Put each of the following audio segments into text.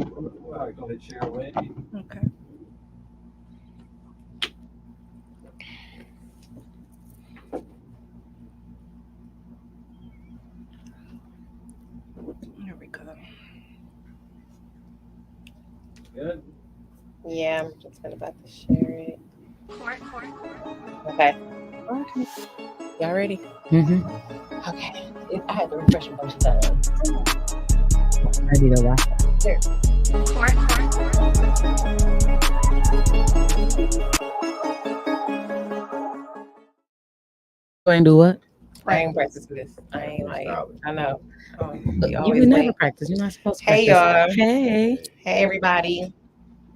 All right, go ahead, share away. Okay. Here we go. Good. Yeah, I'm just about to share it. Okay. Okay. Y'all ready? Mm-hmm. Okay. I had to refresh a bunch of times. Ready to watch. There. Going to do what? I ain't practice for this. I ain't like, I know. You You always would never late. practice. You're not supposed to Hey, practice. y'all. Hey, Hey, everybody.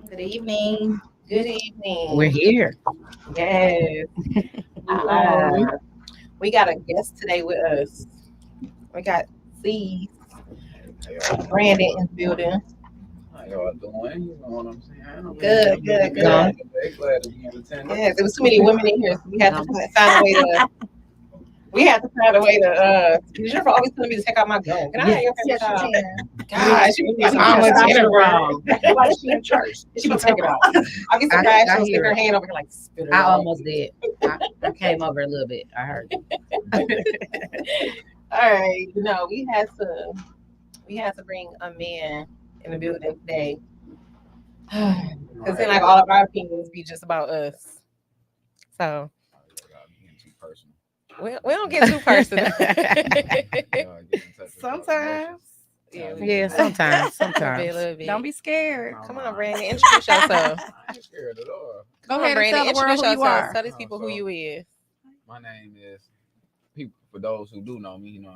Good evening. Good evening. we're here. Yes. We got a guest today with us. We got C. Brandon in the building. How y'all doing? You know what I'm saying? Good. Glad to be in attendance. Yes, there was too many women in here, so we had to find a way to. We had to find a way to. Jennifer always telling me to take out my gun. Can I have your Yes, you child? can. God, she was I'm wrong. Why is she in church? She would take it off. I'll be surprised she'll stick her hand over here like spit it I out. almost did. I came over a little bit. I heard. All right, we had to bring a man in the building today. Because then, like, all of our opinions be just about us. So we don't get too personal. Sometimes. Yeah, sometimes. A little bit. Don't be scared. Come on, Brandon, introduce yourself. I ain't scared at all. Go Come on, ahead and Brandon, tell the world introduce who you yourself. are. Tell these people who you is. My name is, for those who do know me,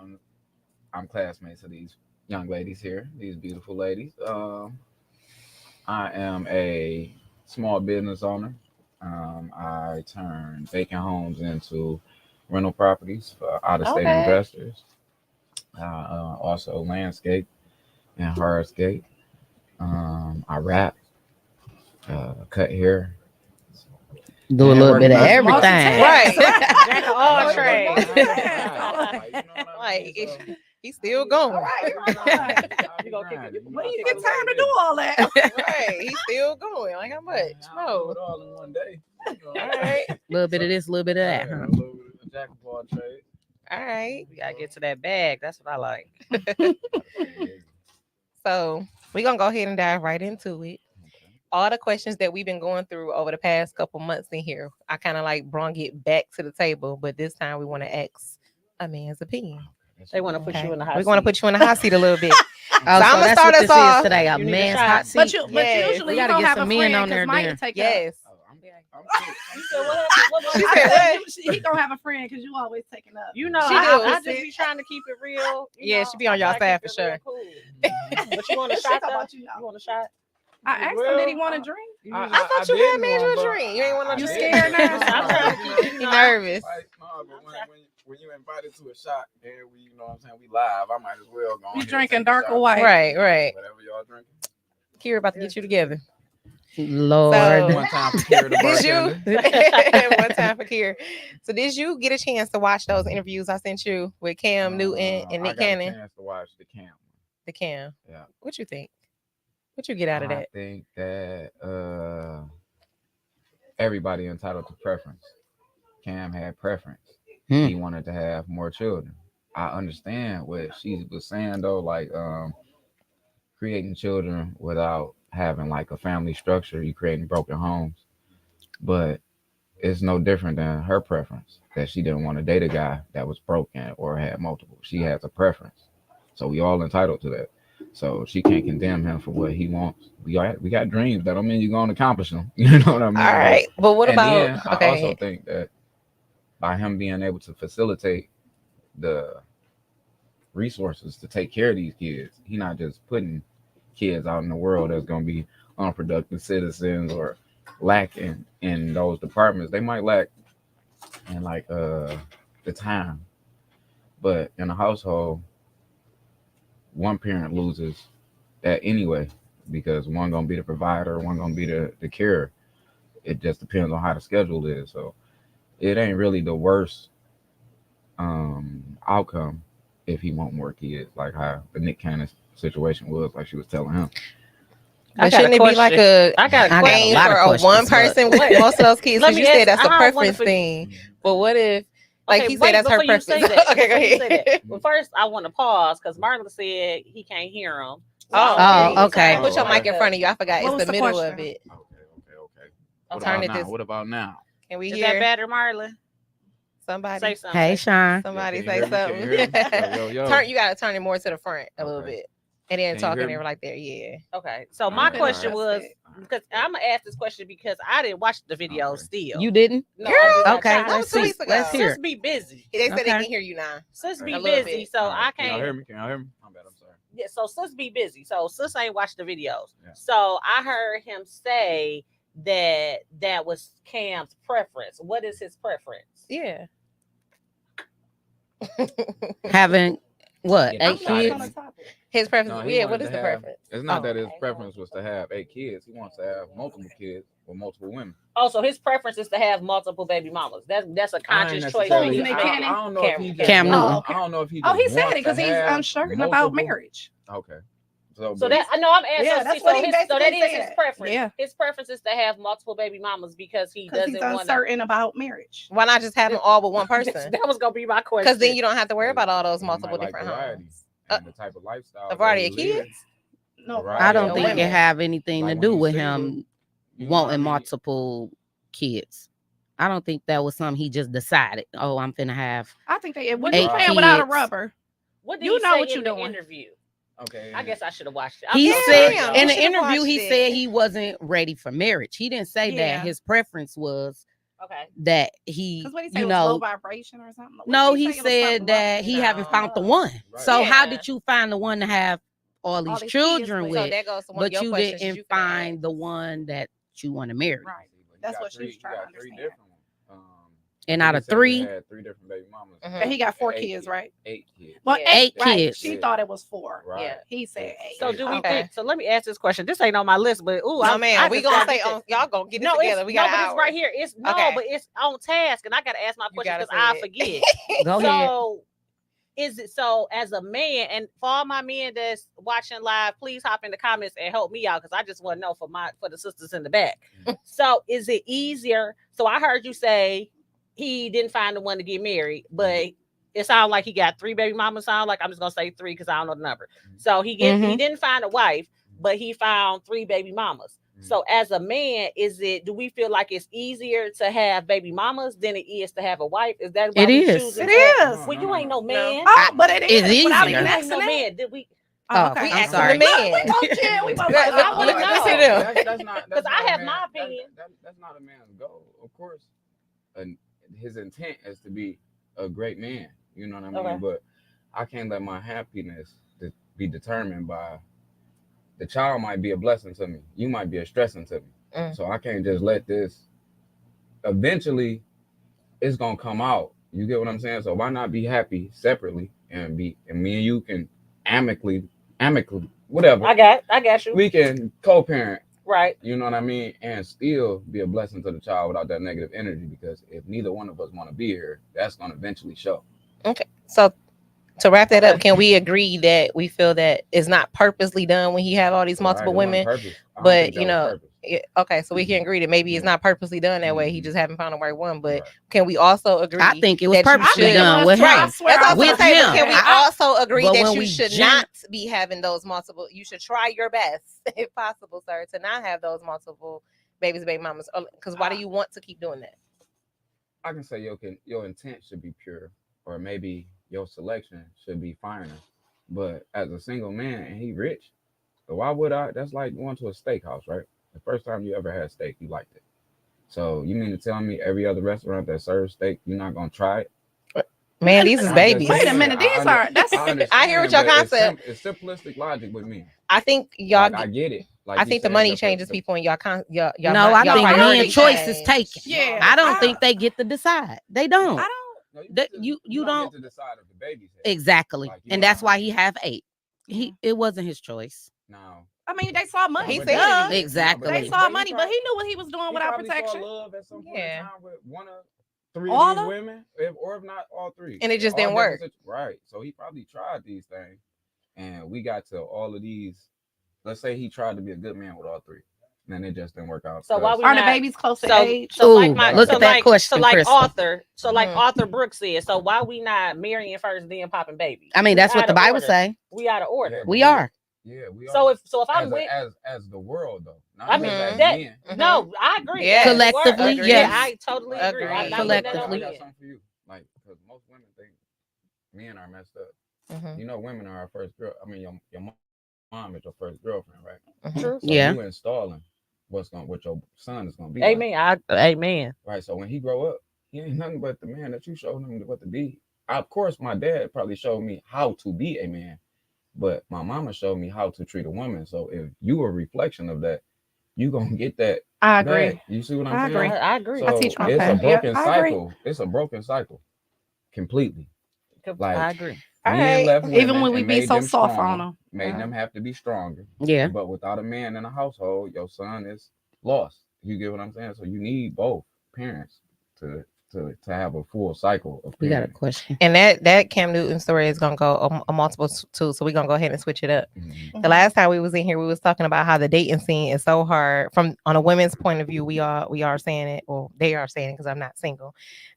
I'm classmates of these young ladies here, these beautiful ladies. I am a small business owner. I turn vacant homes into rental properties for out-of-state Okay. investors. Also landscape and hardscape. I rap, cut hair. Do a little bit of Multitask. everything. Right. Jack of all Like, trades. Like, he's still going. You gonna kick it. When you get time to do all that? Right. He's still going. Like, how much? I don't do it all in one day. All right. A little bit of this, a little bit of that. Yeah, Huh? a little bit of jack of all trades. All right. We gotta get to that bag. That's what I like. So we're gonna go ahead and dive right into it. All the questions that we've been going through over the past couple months in here, I kind of like brought it back to the table, but this time we want to ask a man's opinion. They want to put you in the hot We seat. want to put you in the hot seat a little bit. Oh, So I'ma that's start what us this off. is today. A You need a man's shot. hot seat. But Yes. usually We you gotta don't get have some a men friend on there because Mike then. take Yes. Oh, I'm You said what happened? She I said said what? he gonna have a friend because you always taking up. You know, She I do. just be trying to keep it real. Yeah, she be on y'all side for sure. Cool. But you want a She shot? talking though? about you, You want a shot? I asked him, did he want a drink? I thought you had made you a drink. You ain't want no You drink. scared now? I'm trying to keep He nervous. When you invited to a shot and we, you know what I'm saying, we live, I might as well go on You here and drinking take a dark shot. or white? Right. Whatever y'all drinking. Kira about to get you together. Lord. So- One time for Kira the Did bartender. you? One time for Kira. So did you get a chance to watch those interviews I sent you with Cam Newton and I Nick got a Cannon? chance to watch the camp. The Cam. Yeah. What you think? What you get out of I that? think that everybody entitled to preference. Cam had preference. He wanted to have more children. I understand what she was saying though, like creating children without having like a family structure, you creating broken homes. But it's no different than her preference that she didn't want to date a guy that was broken or had multiple. She has a preference. So we all entitled to that. So she can't condemn him for what he wants. We got dreams. That don't mean you're going to accomplish them. You know what I mean? All right. But what And about then I okay? also think that by him being able to facilitate the resources to take care of these kids, he's not just putting kids out in the world that's going to be unproductive citizens or lack in those departments. They might lack in like the time, but in a household, one parent loses that anyway because one gonna be the provider, one gonna be the carer. It just depends on how the schedule is. So it ain't really the worst outcome if he want more kids, like how the Nick Cannon situation was, like she was telling him. But shouldn't it be like a I got a I got a aim lot for of a one questions, person? but- Most of those kids, Let because me you said ask- that's a I don't wanna preference forget- thing. But what if, like Okay, he wait, said, that's her before you preference? say that, Okay, go before you say ahead. that. Well, first, I want to pause because Marlon said he can't hear him. Oh, okay. Put your mic in front of you. I forgot. What It's was the the middle of question? it. Okay. What Turn about it now? this- What about now? Can we Is hear that better, Marlon? somebody? Say something. Hey, Sean. Somebody Yeah, can say you hear me? something. Can you hear me? Yo. Turn. You gotta turn it more to the front a little Okay. bit, and then Can you talking hear there me? like there. Yeah. Okay, so my Alright, question was alright. because I'm gonna ask this question because I didn't watch the video Okay. still. You didn't? No, I did not. Okay, Try- that let's was 2 see. weeks ago. Let's hear Sis it. be busy. They said they Okay. can hear you now. Sis be A little busy, bit. so All right, I Can y'all hear can't. me? Can y'all hear me? My bad. I'm sorry. Yeah, so sis be busy. So sis ain't watched the videos. Yeah. So I heard him say that was Cam's preference. What is his preference? Yeah. Having what? Yeah, 8 I'm not kids? on the topic. His preference. No, he Yeah. wanted What to is the have- preference? It's not Oh, that his okay. preference was to have 8 kids. He wants to have multiple kids with multiple women. Oh, so his preference is to have multiple baby mamas. That's a I ain't conscious choice. necessarily- Who, Nick Cannon? I don't know if he just Cam wants- Newton. I don't know if he. Oh, he just said wants it because to he's have uncertain multiple- about marriage. Okay. So but- that I know I'm asking. Yeah, so, that's see, what so he his, so that basically is his said. preference. Yeah. His preference is to have multiple baby mamas because he Because doesn't he's want to. uncertain about marriage. Why not just have them all with one person? That was gonna be my question. Because then you don't have to worry about all those He might multiple like different variety homes. and the type of lifestyle. A that variety he of lives. kids? No, Variety I of don't think women. it have anything Like to when do you with single, him you know what I wanting mean? multiple kids. I don't think that was something he just decided. Oh, I'm finna have. I think they when 8 you playing without a kids. rubber. what did you he know say what in you're the doing. interview? Okay. I guess I should have watched it. He I'm so said sorry, y'all. in the You should've interview, he watched said it. he wasn't ready for marriage. He didn't say Yeah. that his preference was Okay. that he, Because what he said you was low know, vibration or something. What no, did he say? It was something said low? that he haven't No. found the one. Right. So how Yeah. did you find the one to have all these these kids children with. So with, that goes to one of but your you questions. didn't find the one that you want to marry? Right. See, but he That's got what she was he trying to got three understand. different ones. And I out think of he said he 3, had 3 different baby mamas. Mhm. And he got 4 Eight kids, right? 8 kids. Well, Yeah. 8 8 right. kids. She Yeah. thought it was 4. Right. Yeah. He said 8. So do we Okay. think? So let me ask this question. This ain't on my list, but ooh, No, man. We just gonna gotta say get on y'all gonna get it no, together. it's We got no, an but it's hour. right here. It's no, Okay. but it's on task, and I gotta ask my You question gotta because I say forget. Go ahead. So, is it so as a man, and for all my men that's watching live, please hop in the comments and help me out because I just want to know for the sisters in the back. So, is it easier? So, I heard you say he didn't find the one to get married, but it sounded like he got 3 baby mamas. Sound like I'm just gonna say 3 because I don't know the number. So he didn't find a wife, but he found 3 baby mamas. So as a man, do we feel like it's easier to have baby mamas than it is to have a wife? Is that why It we is. choosing It that? is. Well, you ain't no man. Oh, but it It's is. Without easier. even You ain't asking no that. man. Did we? Oh, Oh, okay. We I'm asking sorry. the man. Look, look, Jen, we both Look, like, I wanna look, know. listen to them. That's not. 'Cause I not a have man- my opinion. That's not a man's goal, of course. And his intent is to be a great man. You know what I mean? Okay. But I can't let my happiness be determined by the child. Might be a blessing to me. You might be a stressing to me. Mm. So I can't just let this. Eventually, it's gonna come out. You get what I'm saying? So why not be happy separately and me and you can amicably, whatever. I got you. We can co-parent. Right. You know what I mean? And still be a blessing to the child without that negative energy. Because if neither one of us want to be here, that's gonna eventually show. Okay. So to wrap that up, can we agree that we feel that it's not purposely done when he have all these multiple Right, it wasn't women? purpose. I don't but, think that you was know, purpose. Okay, so we can agree that maybe it's Yeah. not purposely done that way. He Mhm. just haven't found the right one. But Right. can we also agree? I think it was that you purposely should- done with I him. swear That's I what was I'm With saying. him. But can we I- also agree but that when you we should not be having those multiple? You should try your best, if possible, sir, to not have those multiple babies, baby mamas. Because why do you want to keep doing that? I can say your intent should be pure, or maybe your selection should be finer. But as a single man and he rich, so why would I? That's like going to a steakhouse, right? The first time you ever had steak, you liked it. So you mean to tell me every other restaurant that serves steak, you're not gonna try it? Man, these is I'm just babies. Wait a saying, minute, these are- that's- I hear what your understand, but concept. It's simplistic logic with me. I think y'all. Like, I get it. Like I you think the said, money changes people and y'all. No, I y'all think men priorities choice is change. taken. Yeah. I don't think they get to decide. They don't. I don't. No, That- get to- you don't don't- get to decide if the baby's here. Exactly. Like, you And know, that's why he have 8. It wasn't his choice. Now I mean, they saw money. He but said Duh. it. Exactly. They he saw money, but probably- he knew what he was doing he without probably saw protection. love at some point Yeah. in time with one of 3 All of these of- women, or if not all 3. And it just All didn't different work. Right. So he probably tried these things, and we got to all of these let's say he tried to be a good man with all three, and then it just didn't work out. So why 'cause- we Are the not- babies close to So, age? so like Ooh, my, look so at that like, question, so like Crystal. Arthur, so like Mhm. Arthur Brooks said. So why we not marrying first, then popping babies? I mean, We that's what out the of Bible order. say. We out of order. Yeah, We are. Yeah, we are. So if I'm as, with, as the world though, not I just mean as that. men. Mhm. No, I agree. Yes. As the word. Collectively, Agreed. yes. Yeah, I totally agree. Agreed. I'm not putting that on Collectively. I got men. something for you. Like, because most women think men are messed up. Mhm. You know, women are our first girl. I mean, your mom is your first girlfriend, right? Mhm. True. So Yeah. you installing what your son is gonna be. Amen. Amen. Right. So when he grow up, he ain't nothing but the man that you showed him what to be. Of course, my dad probably showed me how to be a man, but my mama showed me how to treat a woman. So if you a reflection of that, you gonna get that I agree. back. You see what I'm I saying? agree. I agree. So I teach my it's a family. broken Yeah, I agree. cycle. It's a broken cycle, completely. Like, I agree. All men right. left women Even when we and be made so them soft strong, on them. made them have to be stronger. Yeah. But without a man in the household, your son is lost. You get what I'm saying? So you need both parents to have a full cycle of We got a parenting. question. And that Cam Newton story is gonna go a multiple too. So we're gonna go ahead and switch it up. Mhm. The last time we was in here, we was talking about how the dating scene is so hard from on a women's point of view. We are saying it, or they are saying it because I'm not single,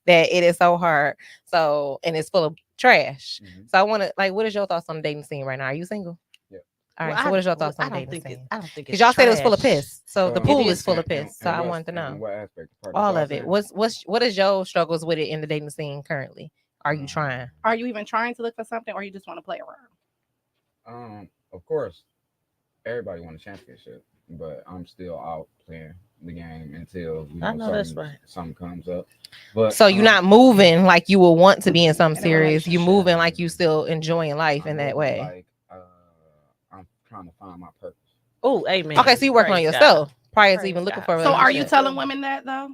that it is so hard. So and it's full of trash. Mhm. So I want to like, what is your thoughts on the dating scene right now? Are you single? Yeah. All right. Well, so what is your well, thoughts on the I dating don't think scene? I don't think Because it's y'all said it was full of trash. piss. So the It pool is is full of And- piss. So I what- wanted to and know what aspect? Part all y'all of it. saying? What is your struggles with it in the dating scene currently? Are you trying? Are you even trying to look for something, or you just want to play around? Of course, everybody won a championship, but I'm still out playing the game until I know that's something, right. something comes up. But So you're not moving like you would want to be in something In a serious. You relationship. moving like you still enjoying life I'm in that moving way. Like I'm trying to find my purpose. Oh, amen. Okay, so you're working on Praise God. yourself prior to Praise even looking God. for a So are you relationship. telling women that though?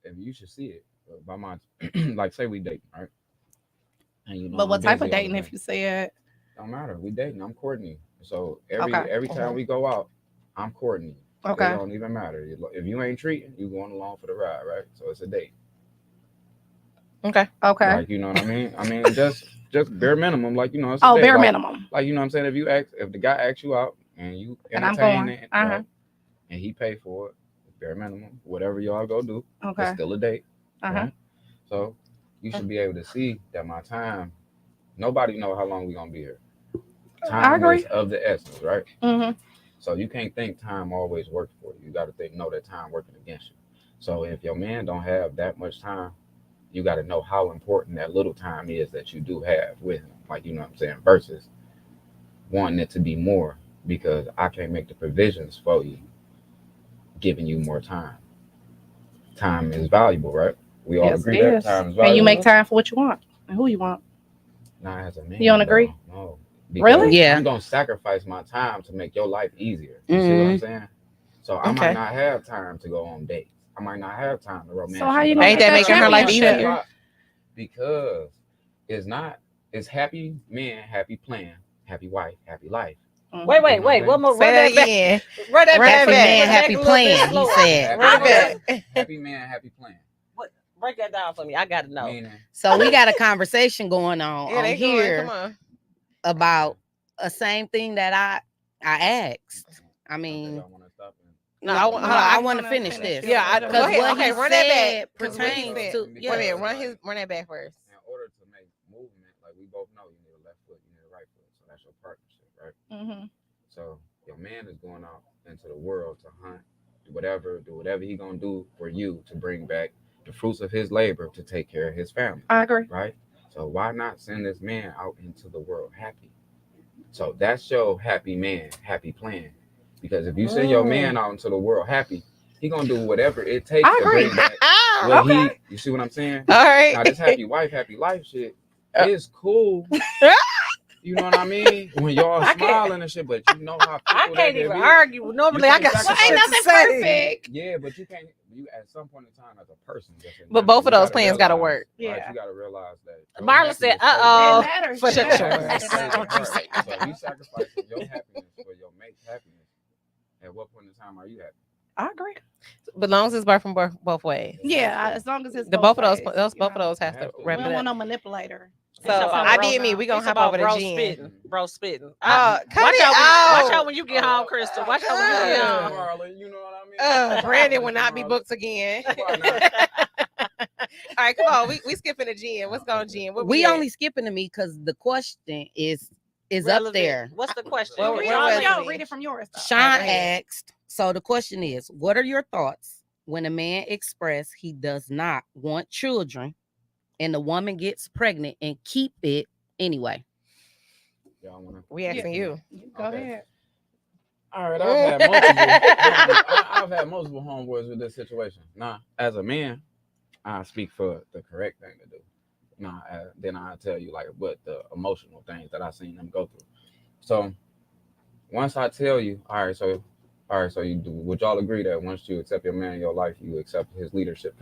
And you should see it by my like say we dating, right? And you know, But what I'm type of busy all the dating if time. you said? Don't matter. We dating. I'm courting you. So every Okay. time we go out, I'm courting you. It Okay. don't even matter. If you ain't treating, you going along for the ride, right? So it's a date. Okay. Okay. Like, you know what I mean? I mean, just bare minimum, like, you know, it's a Oh, date. bare Like- minimum. Like, you know what I'm saying? If the guy asks you out and you And I'm entertain going. it, Uh-huh. right, and he pay for it, bare minimum, whatever y'all go do, it's Okay. still a date, Uh-huh. right? So you should be able to see that my time, nobody know how long we gonna be here. Time agree. is of the essence, right? Mm-hmm. So you can't think time always works for you. You got to know that time working against you. So if your man don't have that much time, you got to know how important that little time is that you do have with him. Like, you know what I'm saying? Versus wanting it to be more because I can't make the provisions for you, giving you more time. Time is valuable, right? We all Yes, agree it that is. time is And you valuable. make time for what you want and who you want. Not as a man. You don't agree? though. No. Really? Because Yeah. I'm gonna sacrifice my time to make your life easier. You see what I'm saying? So I Okay. might not have time to go on dates. I might not have time to romance. So how you but gonna I Ain't get that have making time her to life do easier? that. Because it's not. It's happy man, happy plan, happy wife, happy life. Mhm. Wait. One more. Say that again. Run that Run back. that Happy back. man, Run that happy back a little bit plan. He slower. said. Run Happy, it back. happy man, happy plan. Break that down for me. I gotta know. Meaning, So we got a conversation going on Yeah, they here going. Come on. about a same thing that I asked. I okay, mean, y'all wanna stop and- No, no, I I, want- want to wanna finish finish this. it. Yeah, I Go go Because ahead. what Okay, he run that said back. 'Cause what he pertains said. to Yeah. Run that back first. In order to make movement, like we both know, you need a left foot, you need a right foot. So that's your partnership, right? Mhm. So your man is going out into the world to hunt, do whatever he gonna do for you to bring back the fruits of his labor to take care of his family, I agree. right? So why not send this man out into the world happy? So that's your happy man, happy plan. Because if you send your man out into the world happy, he gonna do whatever it takes I to agree. bring back All what Okay. you see what I'm saying? right. Now this happy wife, happy life shit is cool. You know what I mean? When y'all I can't- smiling and shit, but you know how people I that can't they even be. argue. Normally, I can't got sacrifice- shit Ain't to nothing say. perfect. Yeah, but you can't. You at some point in time as a person. just in But general, both of you those plans gotta realize, work. Right, Yeah. you gotta realize that. your Marla said, happiness plays a "Uh-oh." It part. matters. For It sure. matters. Your It happiness plays a matters. Don't you part. say So if you sacrificing your happiness for your mate's happiness, at what point in time are you happy? I agree. But long as it's working both ways. Yeah, as long as it's The both of ways, both of you know. those has It to has to. We wrap don't it want up. no manipulator. So It's about I bro- did me. We gonna it's hop about over to bro Jen. spitting. Bro spitting. Cut Watch it out, out. watch out when you get home, Crystal. Watch out when you get home. Marlon, you know what I mean? Brandon will not be booked again. Why not? All right, come on. We skipping to Jen. What's going, Jen? What We at? only skipping to me because the question is up Relevant. there. What's the question? Well, Read, where it was from we? your- read it from yours. though. Sean Alright, go ahead. asked, so the question is, what are your thoughts when a man express he does not want children and the woman gets pregnant and keep it anyway? Y'all wanna? We asking you. Go Okay. ahead. All right, I've had multiple homeboys with this situation. Now, as a man, I speak for the correct thing to do. Now, then I tell you like what the emotional things that I seen them go through. So once I tell you, all right, so you do. Would y'all agree that once you accept your man in your life, you accept his leadership?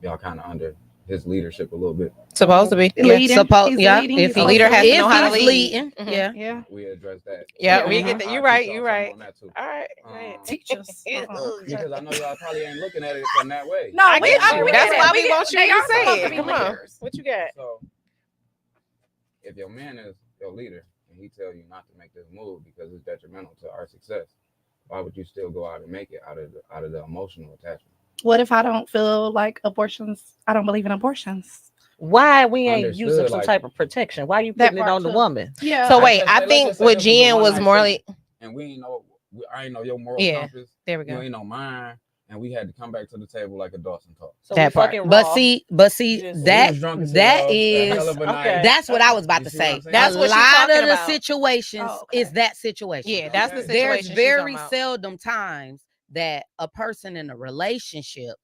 Y'all kind of under his leadership a little bit. Supposed to be. Yeah. Leading. Suppose, He's yeah. leading. If He's he, A leader has to if know how to he's lead. leading, Mhm. yeah. Yeah. We address that. Yeah, Yeah. we get that. I'll You teach right. y'all You something right. on that too. All right. Go ahead. Teach us. Because I know y'all probably ain't looking at it from that way. No, I we get I you. mean, That's why we get- want you they to are supposed say to it. be Come on. leaders. What you got? So if your man is your leader and he tell you not to make this move because it's detrimental to our success, why would you still go out and make it out of the emotional attachment? What if I don't feel like abortions? I don't believe in abortions. Why we ain't Understood, using some like- type of protection? Why you That putting it part on the too. woman? Yeah. So Let's wait, just I say- think let's just say what this was a Jen was one-night more stand, like. and we ain't know I ain't know your moral Yeah. compass. There we You go. ain't know mine, and we had to come back to the table like a Dawson talk. So That we part. fucking But raw. see, Just- We was that drunk as that hell, a hell is of a night. Okay. that's what I was about You to see what say. I'm saying? That's A what she lot talking of the about. situations Oh, okay. is that situation. Yeah, that's the Okay. situation. There's she's very talking about. seldom times that a person in a relationship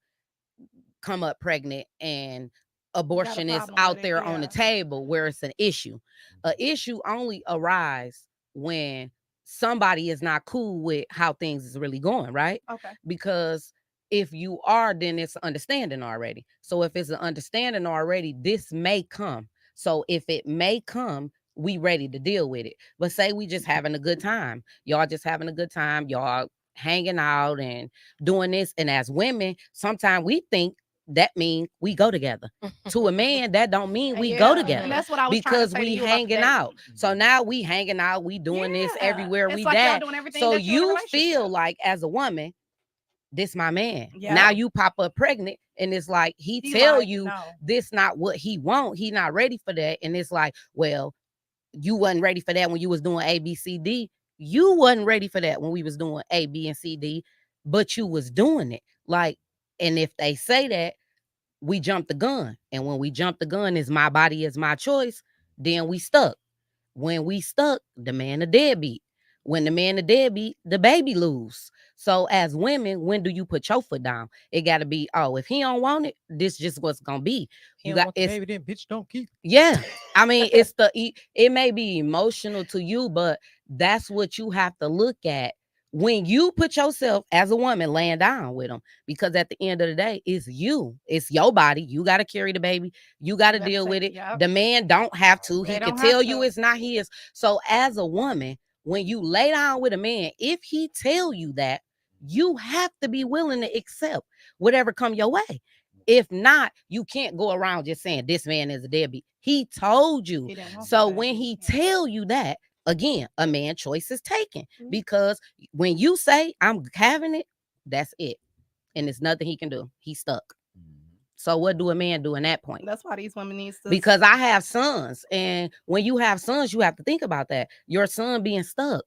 come up pregnant and abortion is problem out with it, there on the yeah. table where it's an issue. An issue only arises when somebody is not cool with how things is really going, right? Okay. Because if you are, then it's understanding already. So if it's an understanding already, this may come. So if it may come, we ready to deal with it. But say we just having a good time. Y'all just having a good time. Y'all hanging out and doing this. And as women, sometimes we think that mean we go together. To a man, that don't mean we go Yeah, together. And that's what I was trying to Because say to we you about the hanging dating. out. So now we hanging out, we doing this Yeah. everywhere It's we like y'all that. doing everything So that you're in a you relationship. feel like as a woman, this my man. Yeah. Now you pop up pregnant and it's like he He tell like, you no. this not what he want. He not ready for that. And it's like, well, you wasn't ready for that when you was doing A, B, C, D. You wasn't ready for that when we was doing A, B, and C, D, but you was doing it. Like, and if they say that, we jump the gun. And when we jump the gun is my body is my choice, then we stuck. When we stuck, the man a deadbeat. When the man a deadbeat, the baby lose. So as women, when do you put your foot down? It got to be, oh, if he don't want it, this just what's gonna be. He You don't got want the it's baby, then bitch don't keep. yeah. I mean, it's it may be emotional to you, but that's what you have to look at when you put yourself as a woman laying down with him. Because at the end of the day, it's you. It's your body. You got to carry the baby. You got to That's deal it, with it. yep. The man don't have to. They He can don't have tell you to. it's not his. So as a woman, when you lay down with a man, if he tell you that, you have to be willing to accept whatever come your way. If not, you can't go around just saying this man is a deadbeat. He told you. He didn't want So that. when he Yeah. tell you that, again, a man choice is taken. Mhm. Because when you say I'm having it, that's it. And there's nothing he can do. He's stuck. So what do a man do in that point? That's why these women need to. Because I have sons. And when you have sons, you have to think about that. Your son being stuck.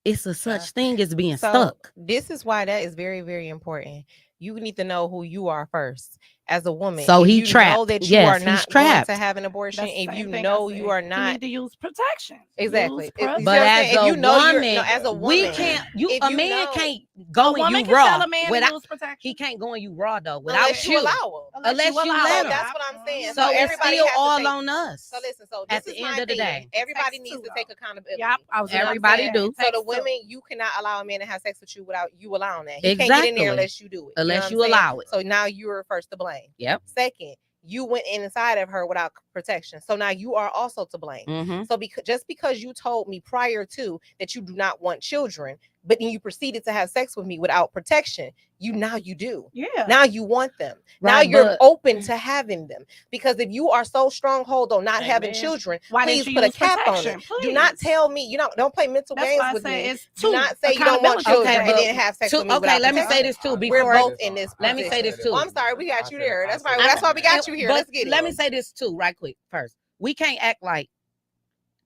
It's a such thing as being So stuck. this is why that is very, very important. You need to know who you are first as a woman. So If he you trapped. know that you Yes, are he's not going trapped. to have an abortion. That's the If same you thing I know you said. are You not need to use protection. exactly. Use You see what I'm But saying? as If a you know you're woman, no, as a woman, we can't. if A you man know- can't A go and woman you can raw. tell a man without- to use protection. He can't go and you raw though without unless you you. allow him. Unless you allow let So him. that's what I'm saying. So it's everybody still has to all take- on us. So listen. So At this the is end my of the opinion. day. Everybody Takes needs two, to take though. accountability. Yep, I was about to Everybody say that. do. It So the takes two. women, you cannot allow a man to have sex with you without you allowing that. He can't get in there Exactly. unless you do it. Unless know you what I'm saying? allow it. So now you're first to blame. Yep. Second, you went inside of her without protection. So now you are also to blame. Mm-hmm. So just because you told me prior to that you do not want children, but then you proceeded to have sex with me without protection. Now you do. Yeah. Now you want them. Now Right, you're but- open to having them. Because if you are so stronghold on not having Amen. children, Why please didn't you put a use cap on it. protection? Do not Please. tell me don't play mental That's games why I with say me. it's Do two not say you don't want accountability. children Okay, and but then have sex with me okay, without let me say protection. this too. We're Before both in this Let me say this too. I'm sorry, we got you there. That's why we got you here. But Let's get it. let me say this too, right quick. First, we can't act like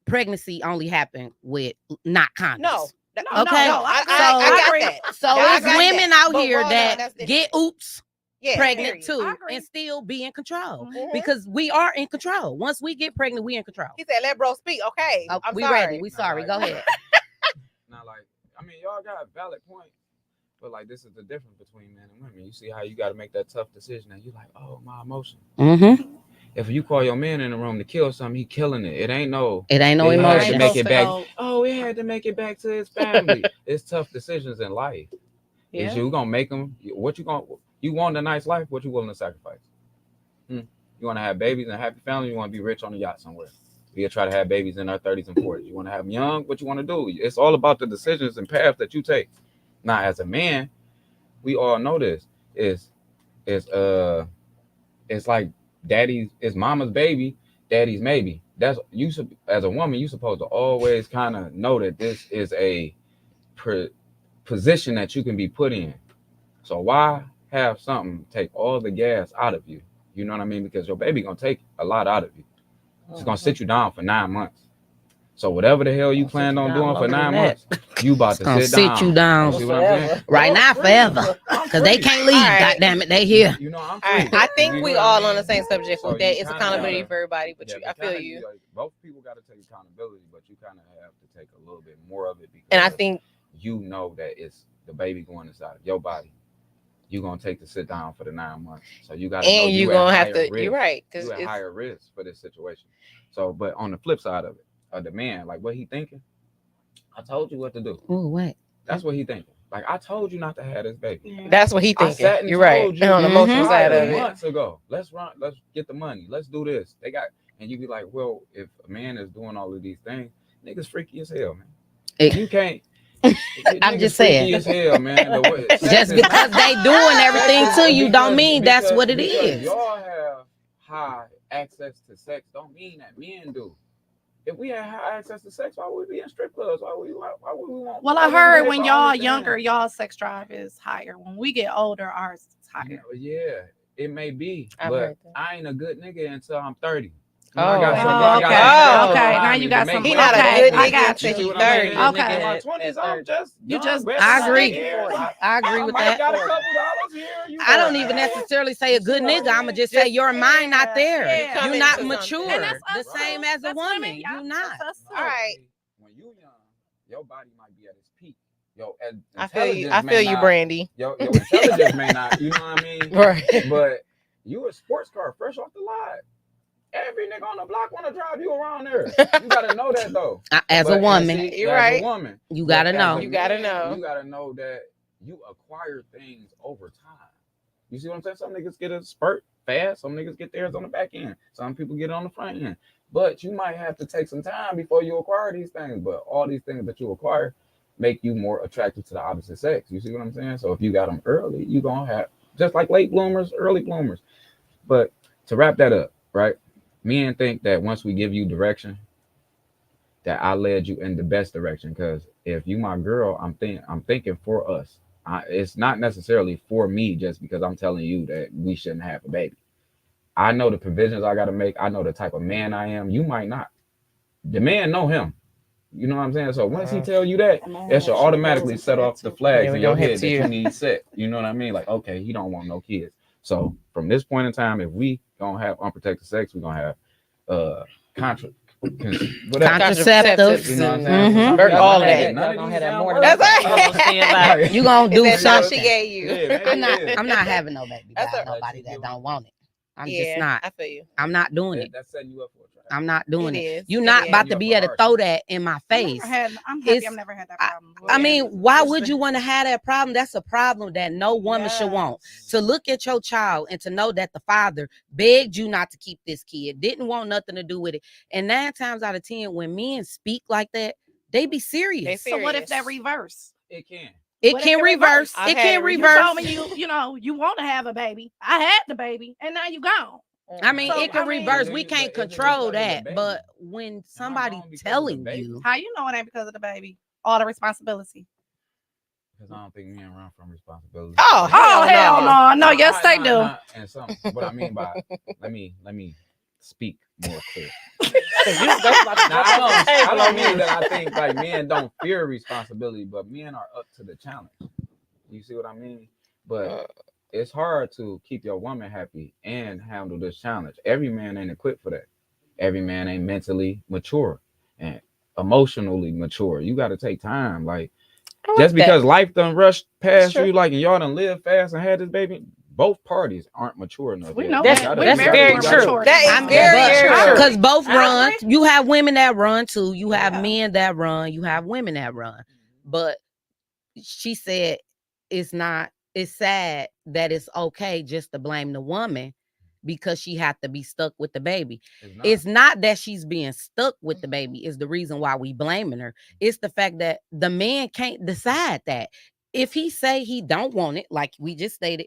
pregnancy only happened with not condoms. No. No, Okay, no, I I agree. got that. So I it's got women that. out But here raw, no, that that's different. get oops Yeah, pregnant period. too I agree. and still be in control Mhm. because we are in control. Once we get pregnant, we in control. He said, "Let bro speak." Okay, Oh, I'm we sorry. ready. We sorry. Go ahead. Now, like, I mean, y'all got valid points, but like, this is the difference between men and women. You see how you got to make that tough decision, and you like, oh, my emotion. Mm-hmm. If you call your man in the room to kill something, he killing it. It ain't no. It ain't no He had to emotion. make it back. So, Oh, he had to make it back to his family. It's tough decisions in life. yeah. Is you gonna make them? What you gonna? You want a nice life? What you willing to sacrifice? You want to have babies and a happy family? You want to be rich on a yacht somewhere? We try to have babies in our 30s and 40s. You want to have them young? What you want to do? It's all about the decisions and paths that you take. Now, as a man, we all know this. It's like daddy's, it's mama's baby, daddy's maybe. That's you should, as a woman, you supposed to always kind of know that this is a position that you can be put in. So why have something take all the gas out of you? You know what I mean? Because your baby gonna take a lot out of you. It's gonna sit you down for 9 months. So whatever the hell you planned on doing for 9 months, you about to Gonna sit sit down. you down. You see what I'm saying? Right I'm now, free. forever. I'm Because they free. can't leave. All right. God damn it, they here. You know, I'm All free. right, I think You we know what all I on the mean? same subject So with that. you It's kinda accountability gotta- for everybody, but Yeah, I feel kinda, you. like, both people got to take accountability, but you kind of have to take a little bit more of it because And I think you know that it's the baby going inside of your body. You're gonna take to sit down for the 9 months, so you got to know and you you're at gonna have higher to. risk. You're right, because You at it's higher risk for this situation. So, but on the flip side of it, the man, like what he thinking, I told you what to do. Oh, what? That's what he thinking. Like I told you not to have this baby. Yeah. that's what he I thinking. sat and You're right. told you And on the Mhm. emotional side prior of it. months ago. Let's get the money. Let's do this. They got, and you be like, well, if a man is doing all of these things, niggas freaky as hell, man. It- You can't. I'm niggas just freaky saying. as hell, man. Sex Just is- because they doing everything sex to is- you don't because- mean that's because- what it because is. Y'all have high access to sex. Don't mean that men do. If we had high access to sex, why would we be in strip clubs? Why would we want? Well, why I would we heard have when to y'all understand? younger, y'all sex drive is higher. When we get older, ours is higher. Yeah, it may be, I've but heard that. I ain't a good nigga until I'm 30. Oh. I got some. Oh, I got okay. some Okay, behind now me you to got make some- He me not a Okay, good I nigga got until you. he's See what I'm saying? 30. Okay. In my 20s, I'm just You young, just- restless I agree. here. I agree with might that. got a couple dollars here. You I don't got- even necessarily say a good You see what nigga. I I'ma mean? just say your Yeah, mind not there. yeah. You're Come not into mature. something. And that's The us same too. as a That's woman. women. Yeah, You not. that's us too. All right. When you young, your body might be at its peak. Yo, I feel you. intelligence I may feel you, not- Brandy. Your intelligence may not. You know what I mean? Right. But you a sports car fresh off the lot. Every nigga on the block want to drive you around there. You gotta know that though. As a But- woman, and see, You're as right. A woman, you gotta but as know. a You gotta man, know. You gotta know that you acquire things over time. You see what I'm saying? Some niggas get a spurt fast. Some niggas get theirs on the back end. Some people get it on the front end. But you might have to take some time before you acquire these things. But all these things that you acquire make you more attractive to the opposite sex. You see what I'm saying? So if you got them early, you gonna have just like late bloomers, early bloomers. But to wrap that up, right? Men think that once we give you direction, that I led you in the best direction. Because if you my girl, I'm thinking for us. It's not necessarily for me just because I'm telling you that we shouldn't have a baby. I know the provisions I got to make. I know the type of man I am. You might not. The man know him. You know what I'm saying? So once he tell you that, it should automatically set off the flags Yeah, we in your gonna hit head to that you. you need set. You know what I mean? Like, okay, he don't want no kids. So from this point in time, if we gonna have unprotected sex, we're gonna have whatever. Contraceptives. You know what I'm saying? Mhm. Some people All ain't that. had none of Y'all gonna these have that damn more words. than that. I'm gonna stand by. You gonna do It's that something. she gave you. Yeah, I'm not. yeah. I'm not having no baby That's by a- nobody that don't want it. I'm Yeah, just not. I feel you. I'm not doing it. That's setting you up for a trap. I'm not doing It it. is. You're It not is. about to You're be able to hard. throw that in my face. I'm happy It's- I've never had that problem. I mean, why It's would the- you want to have that problem? That's a problem that no woman should want. To look at your child and to know that the father begged you not to keep this kid, didn't want nothing to do with it. And 9 times out of 10, when men speak like that, they be serious. They So what if serious. that reverse? It can. It But it can can reverse. reverse. I It had can it reversed. You reverse. told me you want to have a baby. I had the baby, and now you gone. I mean, So, it can I mean- reverse. But We is it can't because of the control that. baby? But when somebody wrong because of the telling baby? you, How you know it ain't because of the baby? All the responsibility. Because I don't think men run from responsibility. Oh, Oh hell no! No, Nah, yes they nah, do. nah. And some, what I mean by let me speak more clear. Now, I don't mean that I think like men don't fear responsibility, but men are up to the challenge. You see what I mean? But it's hard to keep your woman happy and handle this challenge. Every man ain't equipped for that. Every man ain't mentally mature and emotionally mature. You got to take time. Like, just because life done rushed past true. you, like, and y'all done lived fast and had this baby, both parties aren't mature enough. We yet. know You That's- that. gotta- We're that's you gotta- very you true. gotta- mature. That is I'm- very, but- very true. because both I run, agree. you have women that run too. You have Yeah. men that run. You have women that run. But she said it's sad that it's okay just to blame the woman because she had to be stuck with the baby. It's not that she's being stuck with the baby is the reason why we blaming her. It's the fact that the man can't decide that. If he say he don't want it, like we just stated,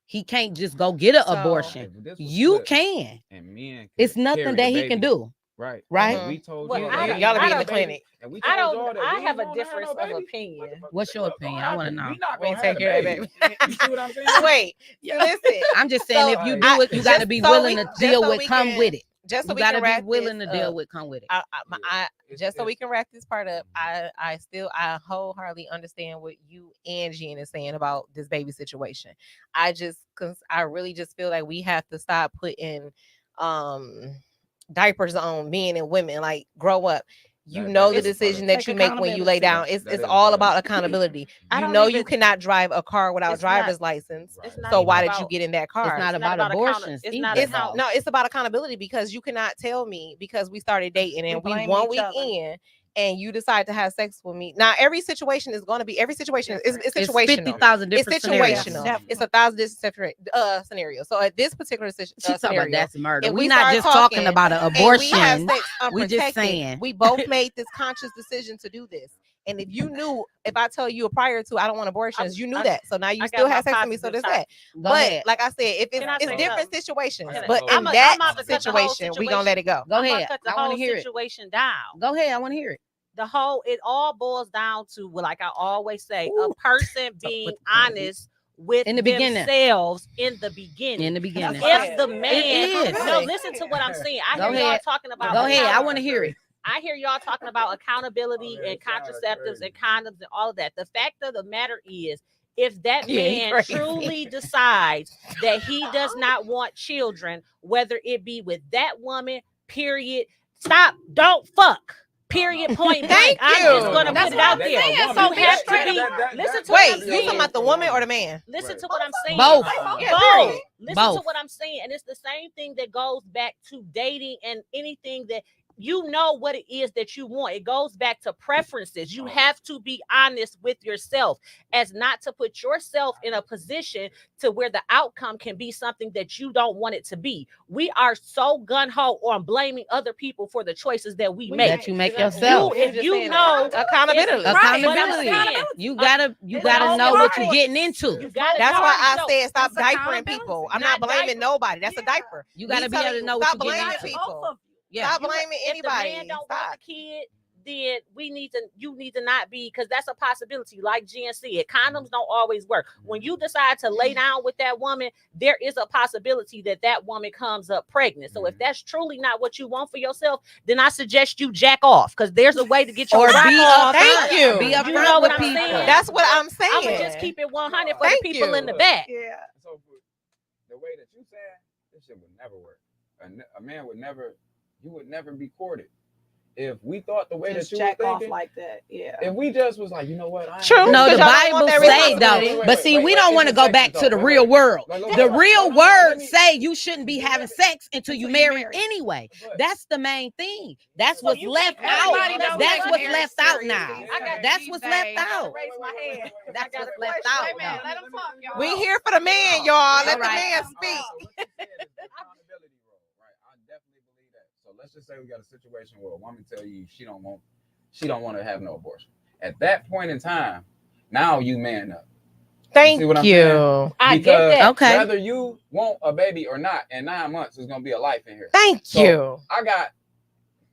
he can't just go get an So- abortion. If this was You split can. and men It's could nothing carry that the he can baby, do. Right. Right? And we told Well, y'all I that don't- we Y'all to ain't be in want the a baby, clinic. and we I told don't. y'all that I we have ain't a gonna have difference no of baby. opinion. What's your What's gonna opinion? I wanna happen? know. We not We gonna ain't have take the care of baby. that You see what I'm saying? Wait, listen. I'm just saying if you So, do it, you got to just be so willing we- to just deal so with, we come can- with it. Just so You we got can to be wrap willing this to deal up. with, come with it. Just so we can wrap this part up, I wholeheartedly understand what you and Jen is saying about this baby situation. Cause I really just feel like we have to stop putting diapers on men and women. Like, grow up. You That- know that the is part of decision it. that Take you make when you lay accountability. down. It's That is all part of about it. accountability. I You don't know you even- cannot drive a car without a It's not- driver's license. It's not So even why did you about- get in that car? It's not about abortions. It's either, not It's about- though. no, it's about accountability because you cannot tell me because we started dating and we blaming one each week other. in and you decide to have sex with me. Now every situation is going to be it's Different. it's It's situational. 50,000 It's different scenarios. situational. Definitely. It's 1,000 different scenarios. So at this particular She talking about scenario, that's murder. if We we not start just talking talking about an and we have abortion. sex we just unprotected, saying. we both made this conscious decision to do this. And if you knew, if I tell you prior to I don't want abortions, you knew that. So now you I still got have my sex with me. So positive there's side. that. Go But ahead. like I said, if Can I it's say different something? situations, Can I- but I'm in a- that I'm about to cut the whole situation, we gonna let it go. Go I'm about to ahead. cut the I want whole to hear it. situation down. Go ahead. I want to hear it. It all boils down to, well, like I always say, Ooh. a person being honest with In the beginning. themselves in the beginning. In the beginning. If the man, It is. no, listen to what I'm saying. I Go hear y'all ahead. talking about. Go ahead. I want to hear it. I hear y'all talking about accountability and contraceptives and condoms and all of that. The fact of the matter is, if that Yeah, he man crazy. truly decides that he does not want children, whether it be with that woman, period, stop, don't fuck. Period. Point blank. Thank I'm you. just gonna That's put it what out I'm there. saying. You So be have straight to be. up. Listen to Wait, what I'm you saying. talking about the woman or the man? Listen to what I'm saying. Both. Yeah, Both. period. Listen Both. to what I'm saying. And it's the same thing that goes back to dating and anything that you know what it is that you want. It goes back to preferences. You have to be honest with yourself as not to put yourself in a position to where the outcome can be something that you don't want it to be. We are so gun-ho on blaming other people for the choices that we make. That you make yourself. If you know accountability. Right. Accountability. Saying, You gotta It's know all what you're part. getting into. you gotta That's know why I yourself. said stop That's diapering accountability. people. I'm Not not blaming diaper. nobody. That's a Yeah. diaper. You Me gotta be telling able to you, know what stop you're getting blaming into. people. Yeah. Stop blaming If the man anybody. don't want Stop. the kid, then you need to not be, because that's a possibility. Like Jen said, condoms don't always work. When you decide to lay down with that woman, there is a possibility that that woman comes up pregnant. So if that's truly not what you want for yourself, then I suggest you jack off, because there's a way to get your Or rock be off. Thank you. Be You upfront know what with I'm people. saying? That's what I'm saying. I'm gonna just keep it 100 for Thank the people you. in the back. Yeah. So the way that you saying, this shit would never work. A man would never, you would never be courted. If we thought the way Just that you were jack off thinking, like that. Yeah. if we just was like, you know what? I ain't True. gonna No, do the Because y'all that. don't want Bible that say responsibility. though, but see, we don't want to go back to the real world. The real word say you shouldn't be having sex until you Until you married married. anyway. That's the main thing. That's So what's you left can't- out. everybody don't That's take what's marriage left out seriously. now. I got That's these what's days. left I gotta out. raise my hand. That's I got what's a left question. out, Hey, man, though. let him talk, y'all. We here for the man, y'all. Let the Alright. man So speak. what you said is the accountability role, right? I definitely believe that. So let's just say we got a situation where a woman tell you she don't want to have no abortion, At that point in time, now you man up. Thank see what I'm you. saying? I get Because that. Okay. whether you want a baby or not, in 9 months, there's gonna be a life in here. Thank So, you.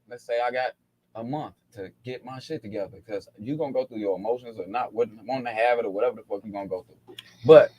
Let's say I got a month to get my shit together because you're gonna go through your emotions or not wanting to have it or whatever the fuck you're gonna go through. But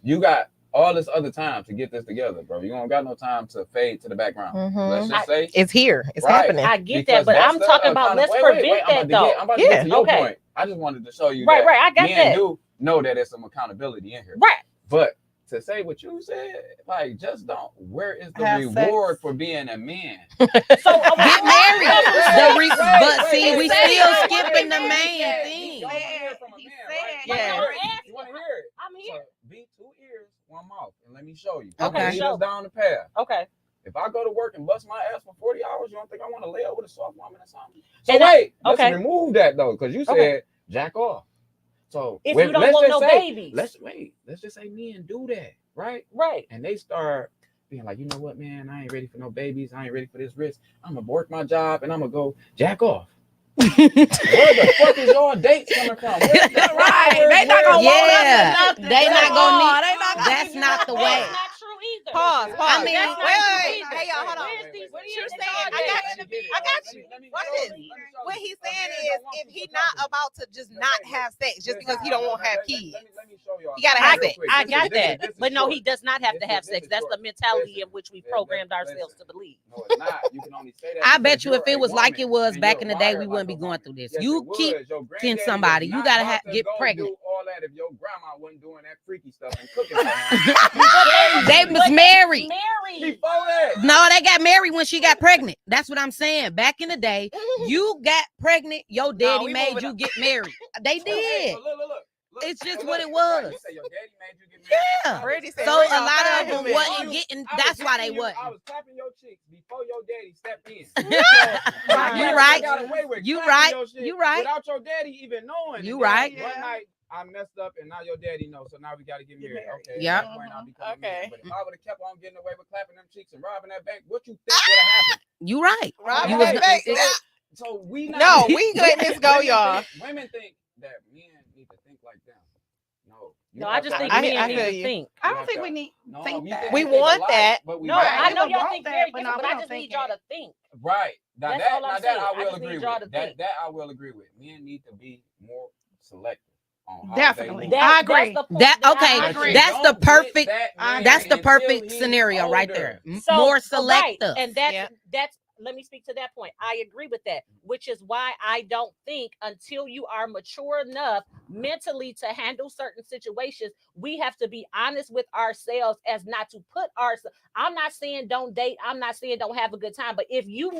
you got all this other time to get this together, bro. You don't got no time to fade to the background. Let's just say It's here. It's Right. happening. I get because that, but that's I'm the, talking about kind of- let's wait, prevent I'm that about though. I'm about to Yeah. get to your Okay. point. I just wanted to show you Right, that right. I got men that. do know that there's some accountability in here. Right. But to say what you said, like, just don't. Where is the Have reward sex. for being a man? So Get married. But see, wait, we wait, still wait, skipping wait, the wait, main wait. thing. Y'all wanna hear it from a He man, said- right? Yeah. You want to hear it? I'm here. So, be 2 ears, 1 mouth, and let me show you. Okay. Lead us down the path. Okay. If I go to work and bust my ass for 40 hours, you don't think I want to lay up with a soft woman or something? So And wait, let's okay. remove that though, because you said Okay. jack off. So If when- you don't let's want just no say- babies. Let's just say men do that, right? Right. And they start being like, you know what, man, I ain't ready for no babies. I ain't ready for this risk. I'm gonna work my job and I'm gonna go jack off. Where the fuck is y'all dates coming from? Right. They not gonna want Yeah. us enough. They not gonna need- They not gonna That's need not the way. That's not true either. Pause. I mean, That's not wait, true wait, either. hey, y'all, hold on. Where's these What kids you're in saying, y'all I got dating? you. I got you. Watch this. What he's saying is, if he not about to just not have sex just because he don't want to have kids, Let me show y'all. He gotta have sex. I got that. This is But no, short. he does not have to This have is sex. That's short. the mentality in which we Listen. programmed Listen. ourselves to believe. No, it's not. You can only say that. I because bet you if you're it a was like woman it was and back you're in the day, we wired wouldn't be like a going woman. through this. Yes, You it would. keep Your granddaddy kin was somebody, you not gotta about to get go pregnant. Do all that if your grandma wasn't doing that freaky stuff and cooking for him. They was married. Married. Before that. No, they got married when she got pregnant. That's what I'm saying. Back in the day, you got pregnant, your daddy we made moving you on. get married. They Okay, did. so look. It's just So what it right, was. you say your daddy made you get married. Yeah. Brady said, So bring a y'all lot of five them minutes. wasn't getting. That's why they I wasn't. was clapping your cheeks before your daddy stepped in. You right. I got away with You clapping right. your shit You right. Without your daddy even knowing. You And then right. One night I messed up and now your daddy knows. So now we got to get married. Okay. Yeah. At that point, I'll be coming Okay. in. But if I would have kept on getting away with clapping them cheeks and robbing that bank, what you think would have happened? You right. Robbing You was that not- bank. it- So we not No, we letting this go, y'all. Women think that men need to think like them. No. You No, I have just to think I men feel need to you. think. I You don't have think to- we need No, think we that. think We we think want alike, that. but we No, right. I know We y'all want think that, very but different, no, but we I don't just think need y'all it. to think. Right. Now That's that, all I'm now saying. that I I will just need agree y'all with. to think. That I will agree with. Men need to be more selective on how Definitely. they move. I agree. That's the point That- that okay, I But agree. you that's the don't get perfect- that man That's the until perfect he's scenario right older. there. So, More right, selective. and that's Yeah. that's let me speak to that point. I agree with that, which is why I don't think until you are mature enough mentally to handle certain situations, we have to be honest with ourselves as not to put ourselves. I'm not saying don't date. I'm not saying don't have a good time. But if you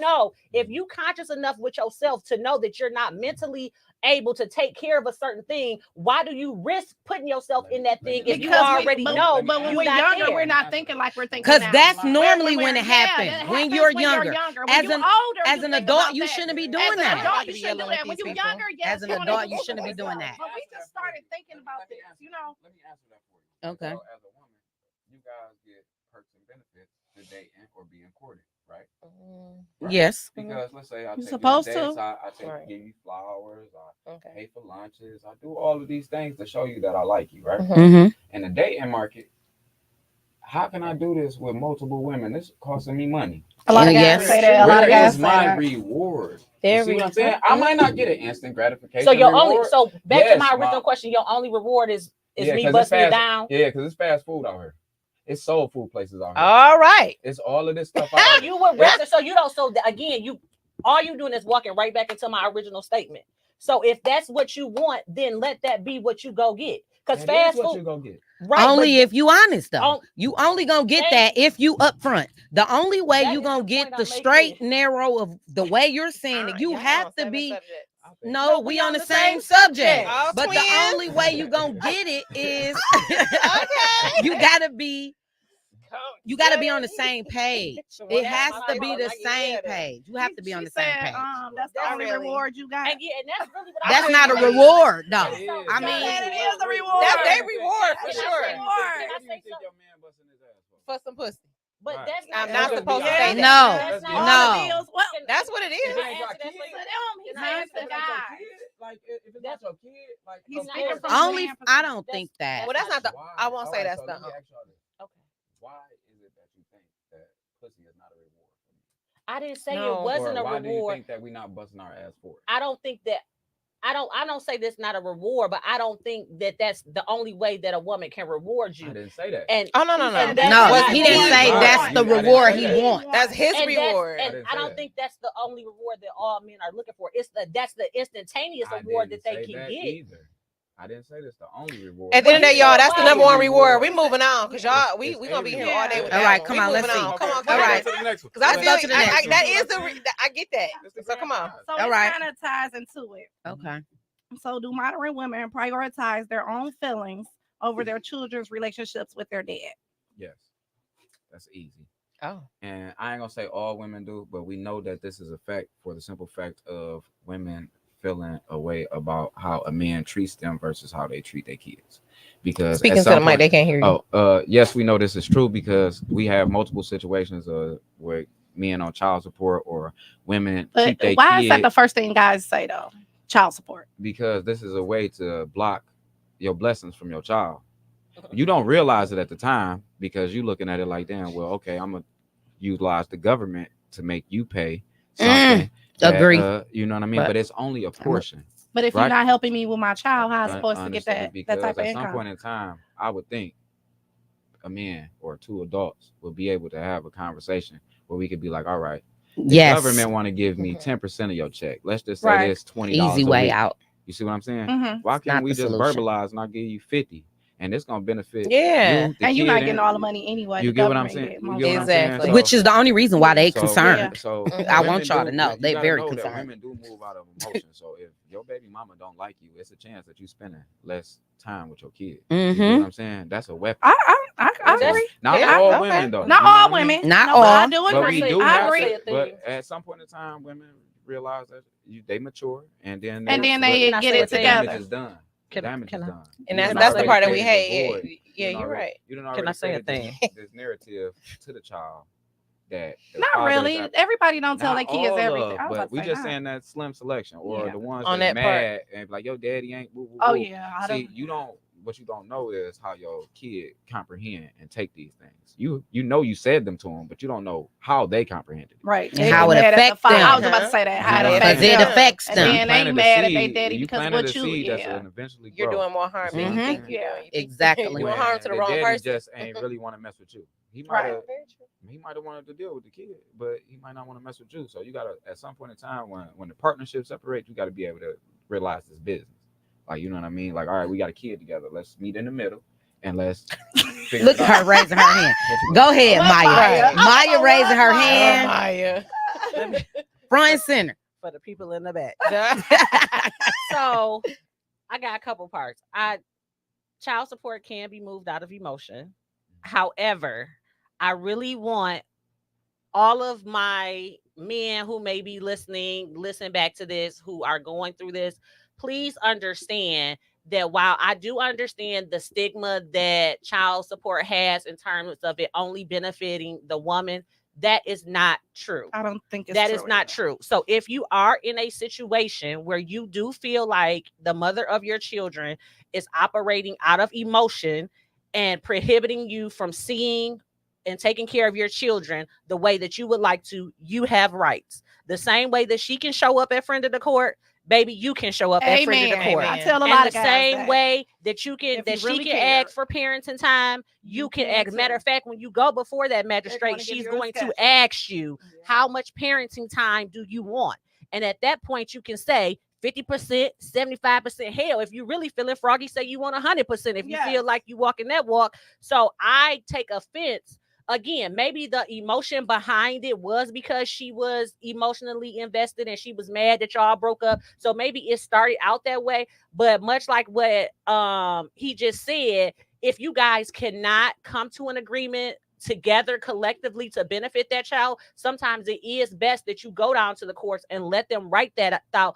conscious enough with yourself to know that you're not mentally able to take care of a certain thing, why do you risk putting yourself in that thing if you already know? But when you we're not younger, there? we're not thinking like we're thinking Because now. that's When normally when we're- it yeah, happens. that When happens you're when younger. When As you an- older, As you an think adult, about you that. shouldn't be As doing an that. adult, you Be shouldn't do yelling that. at When these you're people. younger, yes, As an you wanna adult, do you it. shouldn't be doing that. But we just started thinking about this, you know. Let me answer that for you. Okay. So as a woman, you guys get perks and benefits to dating or being courted, right? Right. Yes. Because let's say I You're take supposed you on dates, to. I take Right. give you flowers, I Okay. pay for lunches, I do all of these things to show you that I like you, right? Mm-hmm. In the dating market, how can I do this with multiple women? This is costing me money. A lot of guys Yes. say that. A lot Where of guys is say my that. reward? You Very see what I'm saying? I might not get an instant gratification. So your reward. only so back to Yes, my original Mom. question, your only reward is Yeah, me 'cause it's busting it fast- down. Yeah, because it's fast food out here. It's soul food places out here. All right. It's all of this stuff out So here. you would rather so you don't so again you all you doing is walking right back into my original statement. So if that's what you want, then let that be what you go get. Because That fast is what food, you gonna get. right? Only if you honest though. On- You only gonna get Thank- that if you upfront. The only way That you is gonna the get point the I'm straight making. narrow of the way you're saying it. You Y'all have on to seven be. subjects. No, we on the same subject. All But twins. the only way you gonna get it is Okay. you gotta be. You got to be on the same page. It has to be the same page. You have to be on the same page. That's the Not only really. reward you got. and yeah, and that's really what That's I not a think. reward, though. That is. I mean, That it is a reward. That's their reward for That's sure. a reward. What do you think your man busting his ass for? For some pussy. But Right. that's I'm not not true. supposed to Yeah. say that. No, That's not no. Bills. Well, Can- That's what it can is. I answer that for Kids. you? to them, he's Can I hands answer to that? God. like if it's not your kid, like He's of speaking course. from a Only man I don't That's- think that. Well, that's not the. Why? I won't say Alright, that's so the. let me ask y'all this. Okay. Why is it that you think that pussy is not a reward for me? I didn't say No. it wasn't Or a why do you reward. think that we not busting our ass for it? I don't think that I don't say this not a reward, but I don't think that that's the only way that a woman can reward I you. didn't say that. And Oh no. and that's No, not he the didn't reward say he that's wants. the I didn't reward say he that. wants. That's his And reward. I and didn't I say don't that. think that's the only reward that all men are looking for. That's the instantaneous I reward didn't that they say can that get. either. I didn't say that's the only reward. At the end of the day, Well, y'all, that's the why number one is it reward. We reward? moving on because y'all, we It's gonna be a here all day reward. with All that right, one. come We on, let's moving see. on. Come on, All come right. on. To the next one. Because I Let's feel go to the next one. that is I get that. It's the So come on. grand So All it right. kind of ties into it. Okay. So do modern women prioritize their own feelings over their children's relationships with their dad? Yes, that's easy. Oh. And I ain't gonna say all women do, but we know that this is a fact for the simple fact of women feeling a way about how a man treats them versus how they treat their kids. Because Speaking at to the some mic, point, they can't hear you. yes, we know this is true because we have multiple situations where men on child support or women But keep their why is that kid the first thing guys say though? Child support. because this is a way to block your blessings from your child. You don't realize it at the time because you looking at it like, damn, well, okay, I'm gonna utilize the government to make you pay something. Agree. You know what I mean? But- But it's only a portion. But if Right. you're not helping me with my child, how am I supposed to get Understood, that because type of at some income? point in time, I would think a man or two adults will be able to have a conversation where we could be like, all right, the Yes. government want to give me Mhm. 10% of your check. Let's just say Right. it's $20 Easy a way week. out. You see what I'm saying? Mhm. Why Not can't we the just solution. verbalize and I'll give you 50 and it's gonna benefit Yeah. you, the And you're kid, not getting all the money anyway. You the get what I'm government saying? get You most get what of I'm it. saying? Exactly. So- Which is the only reason why they so- concerned. So Mhm. I women want y'all do- to know, you they gotta very know that concerned. women do move out of emotion. So if your baby mama don't like you, it's a chance that you spending less time with your kid. You get Mhm. what I'm saying? That's a weapon. I So, agree. not Yeah, all okay. women though. Not you know all what I mean? women. Not No, but I all. do But agree. we do I have agree. to. But at some point in time, women realize that they mature and then And then but they Can I get say it a thing? damage together. is done. Can- Damage can is I- done. And You that's done the already part that we created a hate. void. Yeah, You done you're already- right. You done Can I already say a created thing? this narrative to the child that the Not father is really. at- Everybody don't tell their Not kids all everything. of, I was but about we to just say saying that slim selection or Yeah. the ones On that's that part. mad and be like your daddy ain't woo, woo, Oh woo. yeah. I See, don't. you don't. What you don't know is how your kid comprehend and take these things. You know you said them to them, but you don't know how they comprehended it. Right. And They how get it mad at the affect father. them. I was about to say that. How You know it what I'm affects Because it saying? them. affects And them. then they planted a mad at seed- their daddy you because planted what a you seed that's yeah. gonna eventually You're grow. doing more harm You than see you what I'm think you're saying? doing. Exactly. You're doing When harm to the wrong daddy person. just ain't really want to mess with you. He might Right. have he might have wanted to deal with the kid, but he might not want to mess with you. So you gotta at some point in time when the partnership separates, you gotta be able to realize this business. Like you know what I mean? Like, all right, we got a kid together. Let's meet in the middle and let's figure Look it at out. her raising her hand. Go ahead, What, Maya. Maya? Maya Oh, raising her what, Maya? hand. Maya. Front and center. For the people in the back. So I got a couple parts. Child support can be moved out of emotion. However, I really want all of my men who may be listen back to this, who are going through this, please understand that while I do understand the stigma that child support has in terms of it only benefiting the woman, that is not true. I don't think it's That true is not either. true. So if you are in a situation where you do feel like the mother of your children is operating out of emotion and prohibiting you from seeing and taking care of your children the way that you would like to, you have rights. The same way that she can show up at Friend of the Court, baby, you can show up at Friend of the Amen. Court. I tell a And lot the of guys same that. way that you can, If that you really she can care. ask for parenting time, you You can can ask. Matter too. of fact, when you go before that magistrate, gonna give she's you a going to schedule. ask you how much parenting time do you want? And at that point, you can say 50%, 75%. Hell, if you really feeling froggy, say you want 100%. If you Yes. feel like you walking that walk. So I take offense. Again, maybe the emotion behind it was because she was emotionally invested and she was mad that y'all broke up. So maybe it started out that way. But much like what he just said, if you guys cannot come to an agreement together collectively to benefit that child, sometimes it is best that you go down to the courts and let them write that out.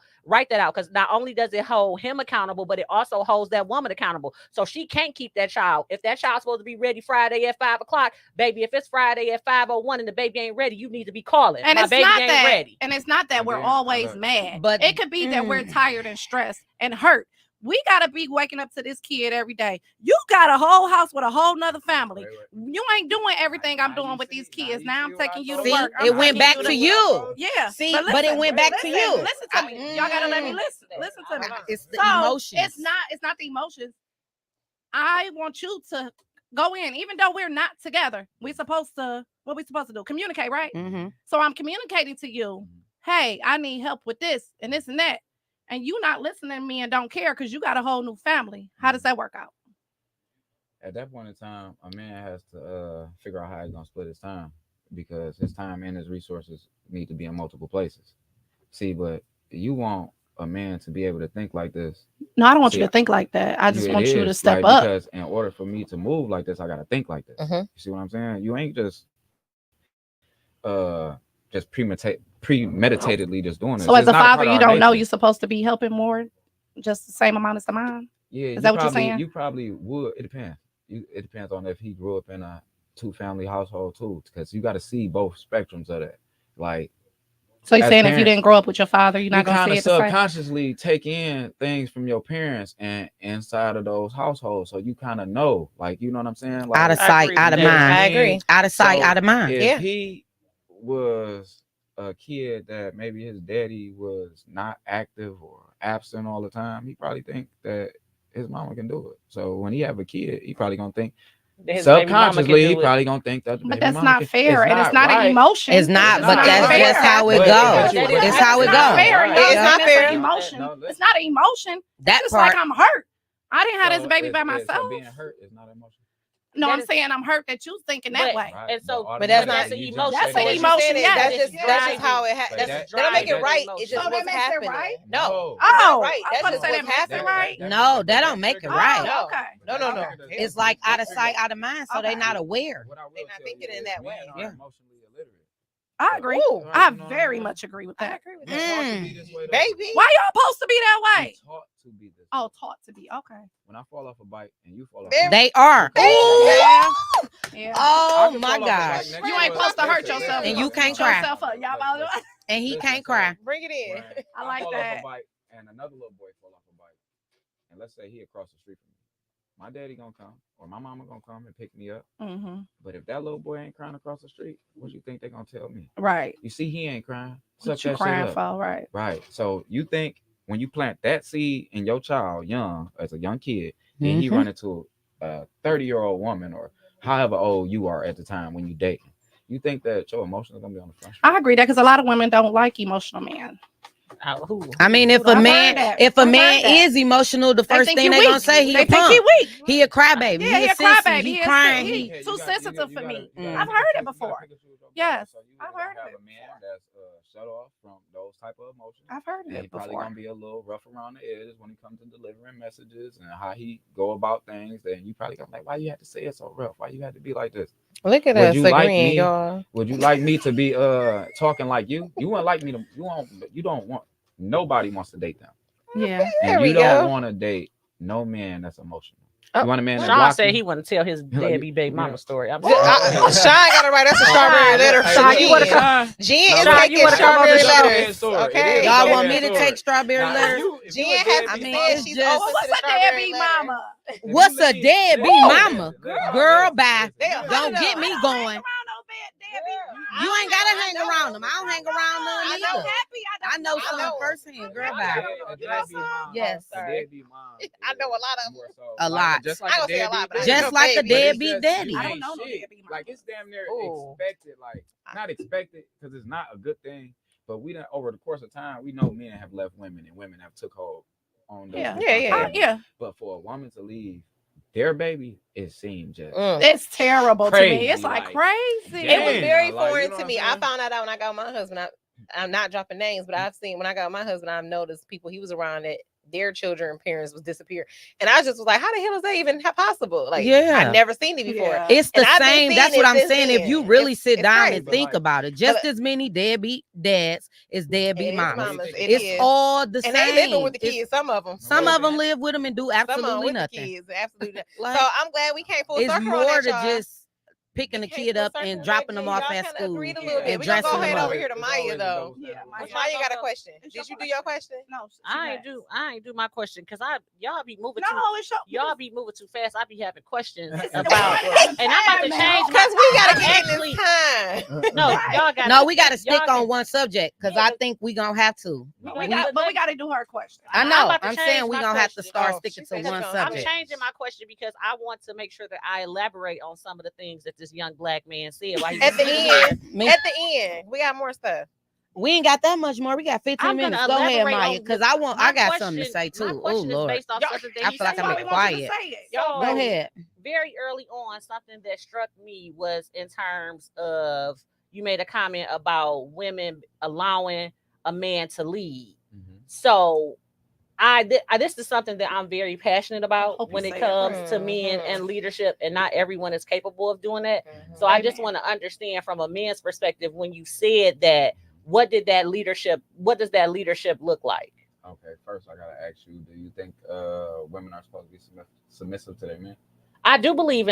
Because not only does it hold him accountable, but it also holds that woman accountable. So she can't keep that child. If that child's supposed to be ready Friday at 5 o'clock, baby, if it's Friday at 5:01 and the baby ain't ready, you need to be calling. And My it's baby not ain't that, ready. and it's not that And we're then, always look, mad, but- but it could be that we're tired and stressed and hurt. We gotta be waking up to this kid every day. You got a whole house with a whole nother family. You ain't doing everything I'm doing with these kids. Now I'm taking you to See, work. I'm it went taking back you to you. Yeah. See, but it went back to you. Listen to me. Y'all gotta let me listen. Listen to me. It's the So, emotions. It's not the emotions. I want you to go in, even though we're not together. What we supposed to do? Communicate, right? Mm-hmm. So I'm communicating to you, hey, I need help with this and this and that. And you not listening to me and don't care because you got a whole new family. How does that work out? At that point in time, a man has to figure out how he's gonna split his time, because his time and his resources need to be in multiple places. See, but you want a man to be able to think like this. No, I don't want See, you to think like that. I just it want you to is, step like, up. Because in order for me to move like this, I gotta think like this. Mhm. You see what I'm saying? You ain't just premeditatedly just doing this. So as It's a not part father, of you our don't know nature. you're supposed to be helping more, just the same amount as the mom. Yeah, Is that what you're probably, saying? You probably would. It depends. It depends on if he grew up in a 2-family household too, because you got to see both spectrums of that. Like, So you're as saying if you parents, didn't grow up with your father, you're you not gonna kind see of it the same. subconsciously take in things from your parents and inside of those households, so you kind of know, like, you know what I'm saying? Like, Out of I sight, agree out of with that. mind. I agree. Out of sight, So, out of mind. if Yeah. he was a kid that maybe his daddy was not active or absent all the time, he probably think that his mama can do it. So when he have a kid, he probably gonna think His baby mama can subconsciously, he do it. probably gonna think that the But baby that's mama not can. fair, and it's not right. an emotion. It's not, It's but not that's fair. just how it But- goes. but you It's right. how it It's not goes. fair. Right. Y'all It's saying not it's fair. an emotion. No, listen. It's not an emotion. That It's part. like I'm hurt. I didn't have this So baby by So myself. being hurt is not emotion. No, That I'm is- saying I'm hurt that you thinking that But- way. Right. And so- But that's But that's not- an you emotion. just That's said an that. emotion, yes. That's just how it But happens. that- They don't make it that- right. It's just So that what's makes it happening. right? No. Oh, right. I That's was just gonna say what's that makes it happening. right. No, that don't make it right. No. Okay. No, no, no. It's like out of sight, out of mind, so they Okay. not aware. What I will They're not tell thinking you in is that men way. are Yeah. emotionally illiterate. I agree. Ooh, I You know what I'm very saying? much agree with I that. agree with We that. taught to be this way, though. Baby. Why y'all supposed to be that We way? taught to be this way. Oh, taught to be. Okay. When I fall off a bike and you fall off, Very- a bike, They are. Thank you. Yeah. Yeah. Oh I can my fall off a bike gosh. next You to ain't us. supposed to hurt Listen, yourself. And you can't Put cry. yourself up. Y'all about to- And he Listen, can't so cry. Bring it in. when I like fall that. off a bike and another little boy fall off a bike, and let's say he across the street from me, my daddy gonna come or my mama gonna come and pick me up. Mhm. But if that little boy ain't crying across the street, what you think they gonna tell me? Right. You see, he ain't crying. What Suck you that crying shit up. for? Right. Right. So you think when you plant that seed in your child, young as a young kid, then he Mhm. run into a 30-year-old woman or however old you are at the time when you dating. You think that your emotions are gonna be on the front street? I agree that because a lot of women don't like emotional men. Who? I mean, if a I've heard man, that. if a I've heard man that. is emotional, the first think thing you they weak. gonna say he They a think he punk. weak. He a crybaby. Yeah, he a sissy, crybaby. He He crying. he- He, too sensitive for me. Mm. I've heard it before. Yes, I've heard have it a man that's shut off from those type of emotions. I've heard And he it probably before. gonna be a little rough around the edges when it comes to delivering messages and how he go about things. Then you probably gonna be like, why you had to say it so rough? Why you had to be like this? Look at Would us you like agreeing, me? y'all. Would you like me to be talking like you? You wouldn't like me to. You don't want. Nobody wants to date them, Yeah. There and we you don't go. want to date no man that's emotional. Oh, You want a man that Sean blocks said you? he want to tell his deadbeat baby mama story. I'm Sean got to write us a strawberry letter Hey, from Sean, you wanna Jen. come? Jen No, is Sean, taking you wanna come on the strawberry show? letters. It is Okay. Y'all Yeah, want me to story. take strawberry Now, letters? Jen has I to mean, say it's she's just- open What's to the a strawberry deadbeat letter. mama? What's a deadbeat mama? Girl, bye. They- Don't get me I don't hang going. around no deadbeat. You ain't gotta hang around them. I don't hang around them I either. know. I know I some know. firsthand. Girl, A bye. deadbeat mom. Yes. A deadbeat mom. I know a lot of More so. A Like, lot. Just I like ain't a gonna say a lot, deadbeat but I daddy. know Just like a baby. But it's deadbeat just- daddy. you I don't ain't know no shit. deadbeat mom. Like it's damn near Ooh. expected. Like not expected because it's not a good thing. But we done over the course of time, we know men have left women and women have took hold on those. Yeah. Yeah. Yeah. But for a woman to leave their baby, it seems just It's terrible to Crazy, me. It's like like, crazy. It was Damn, very like, you foreign know to what me. I'm I saying? found out when I got my husband. I'm not dropping names, but I've seen when I got my husband, I've noticed people he was around that their children and parents was disappeared. And I just was like, how the hell is that even possible? Like, Yeah. I've never seen it before. Yeah. It's the And I've been same. That's seeing what it I'm since saying. If you then. really It's- sit it's down crazy. and think Like- about it, just But- as many deadbeat dads as deadbeat It is mamas. mamas. It It's is. all the And same. they living with the It's- kids, some of them. Some of them Right. live with them and do Some of 'em absolutely with nothing. the kids, absolutely. Like, So I'm glad we came full it's circle on more that, to y'all. just picking We the came kid full up circle and on dropping that, them G. off Y'all at kinda school agreed a Yeah. little bit. and We gonna dressing go them ahead up. over here to It's Maya always though. those Yeah, type of Maya. Which questions. Maya got a question? It's Did your you do your question? No, I ain't do my question because y'all be moving too. No, it's your. Y'all be moving too fast. I be having questions It's about, okay. and I'm about to change my. Because we gotta I'm get actually- in this time. No, Right. y'all got. No, we got to stick y'all on can- one subject because Yeah, I but- think we gonna have to. No, But we We- got to do her question. I I'm know. about to I'm change saying we my gonna have to question. start Oh, sticking she to said one she gonna- I'm subject. changing my question because I want to make sure that I elaborate on some of the things that this young black man said while he At was the sitting here. end, Me- at the end, we got more stuff. We ain't got that much more. We got 15 I'm gonna minutes. Go ahead, elaborate Maya, on because the- I my got something to question- say My too. Oh question is Lord. based off Y'all- something that I he feel like said. I'm That's why we want you to quiet. say it. Yo, Go ahead. Very early on, something that struck me was in terms of you made a comment about women allowing a man to lead. Mhm. So this is something that I'm very passionate about Hope you when it say it. comes to men Mhm. and leadership, and not everyone is capable of doing that. So I just Amen. want to understand from a man's perspective when you said that, what does that leadership look like? Okay, first I gotta ask you: do you think women are supposed to be submissive to their men? I do believe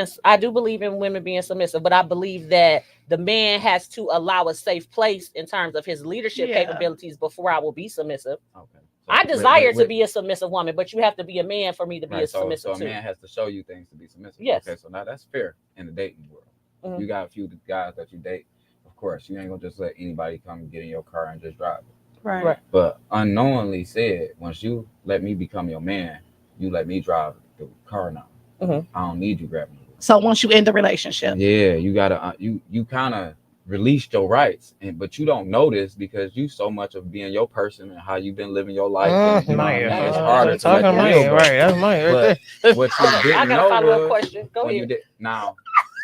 in women being submissive, but I believe that the man has to allow a safe place in terms of his leadership Yeah. capabilities before I will be submissive. Okay. I desire to be a submissive woman, but you have to be a man for me to be a right. So submissive a too. man has to show you things to be submissive. Yes. Okay, so now that's fair in the dating world. Mhm. You got a few guys that you date. Of course, you ain't gonna just let anybody come get in your car and just drive it. Right. But unknowingly said, once you let me become your man, you let me drive the car now. Mhm. I don't need you grabbing the wheel. So once you end the relationship, Yeah, you gotta you kind of released your rights, but you don't notice because you so much of being your person and how you've been living your life. And, you know what I mean? It's harder to let the wheel go. That's Maya But what you I didn't got a follow know up was question. Go when you ahead. did now.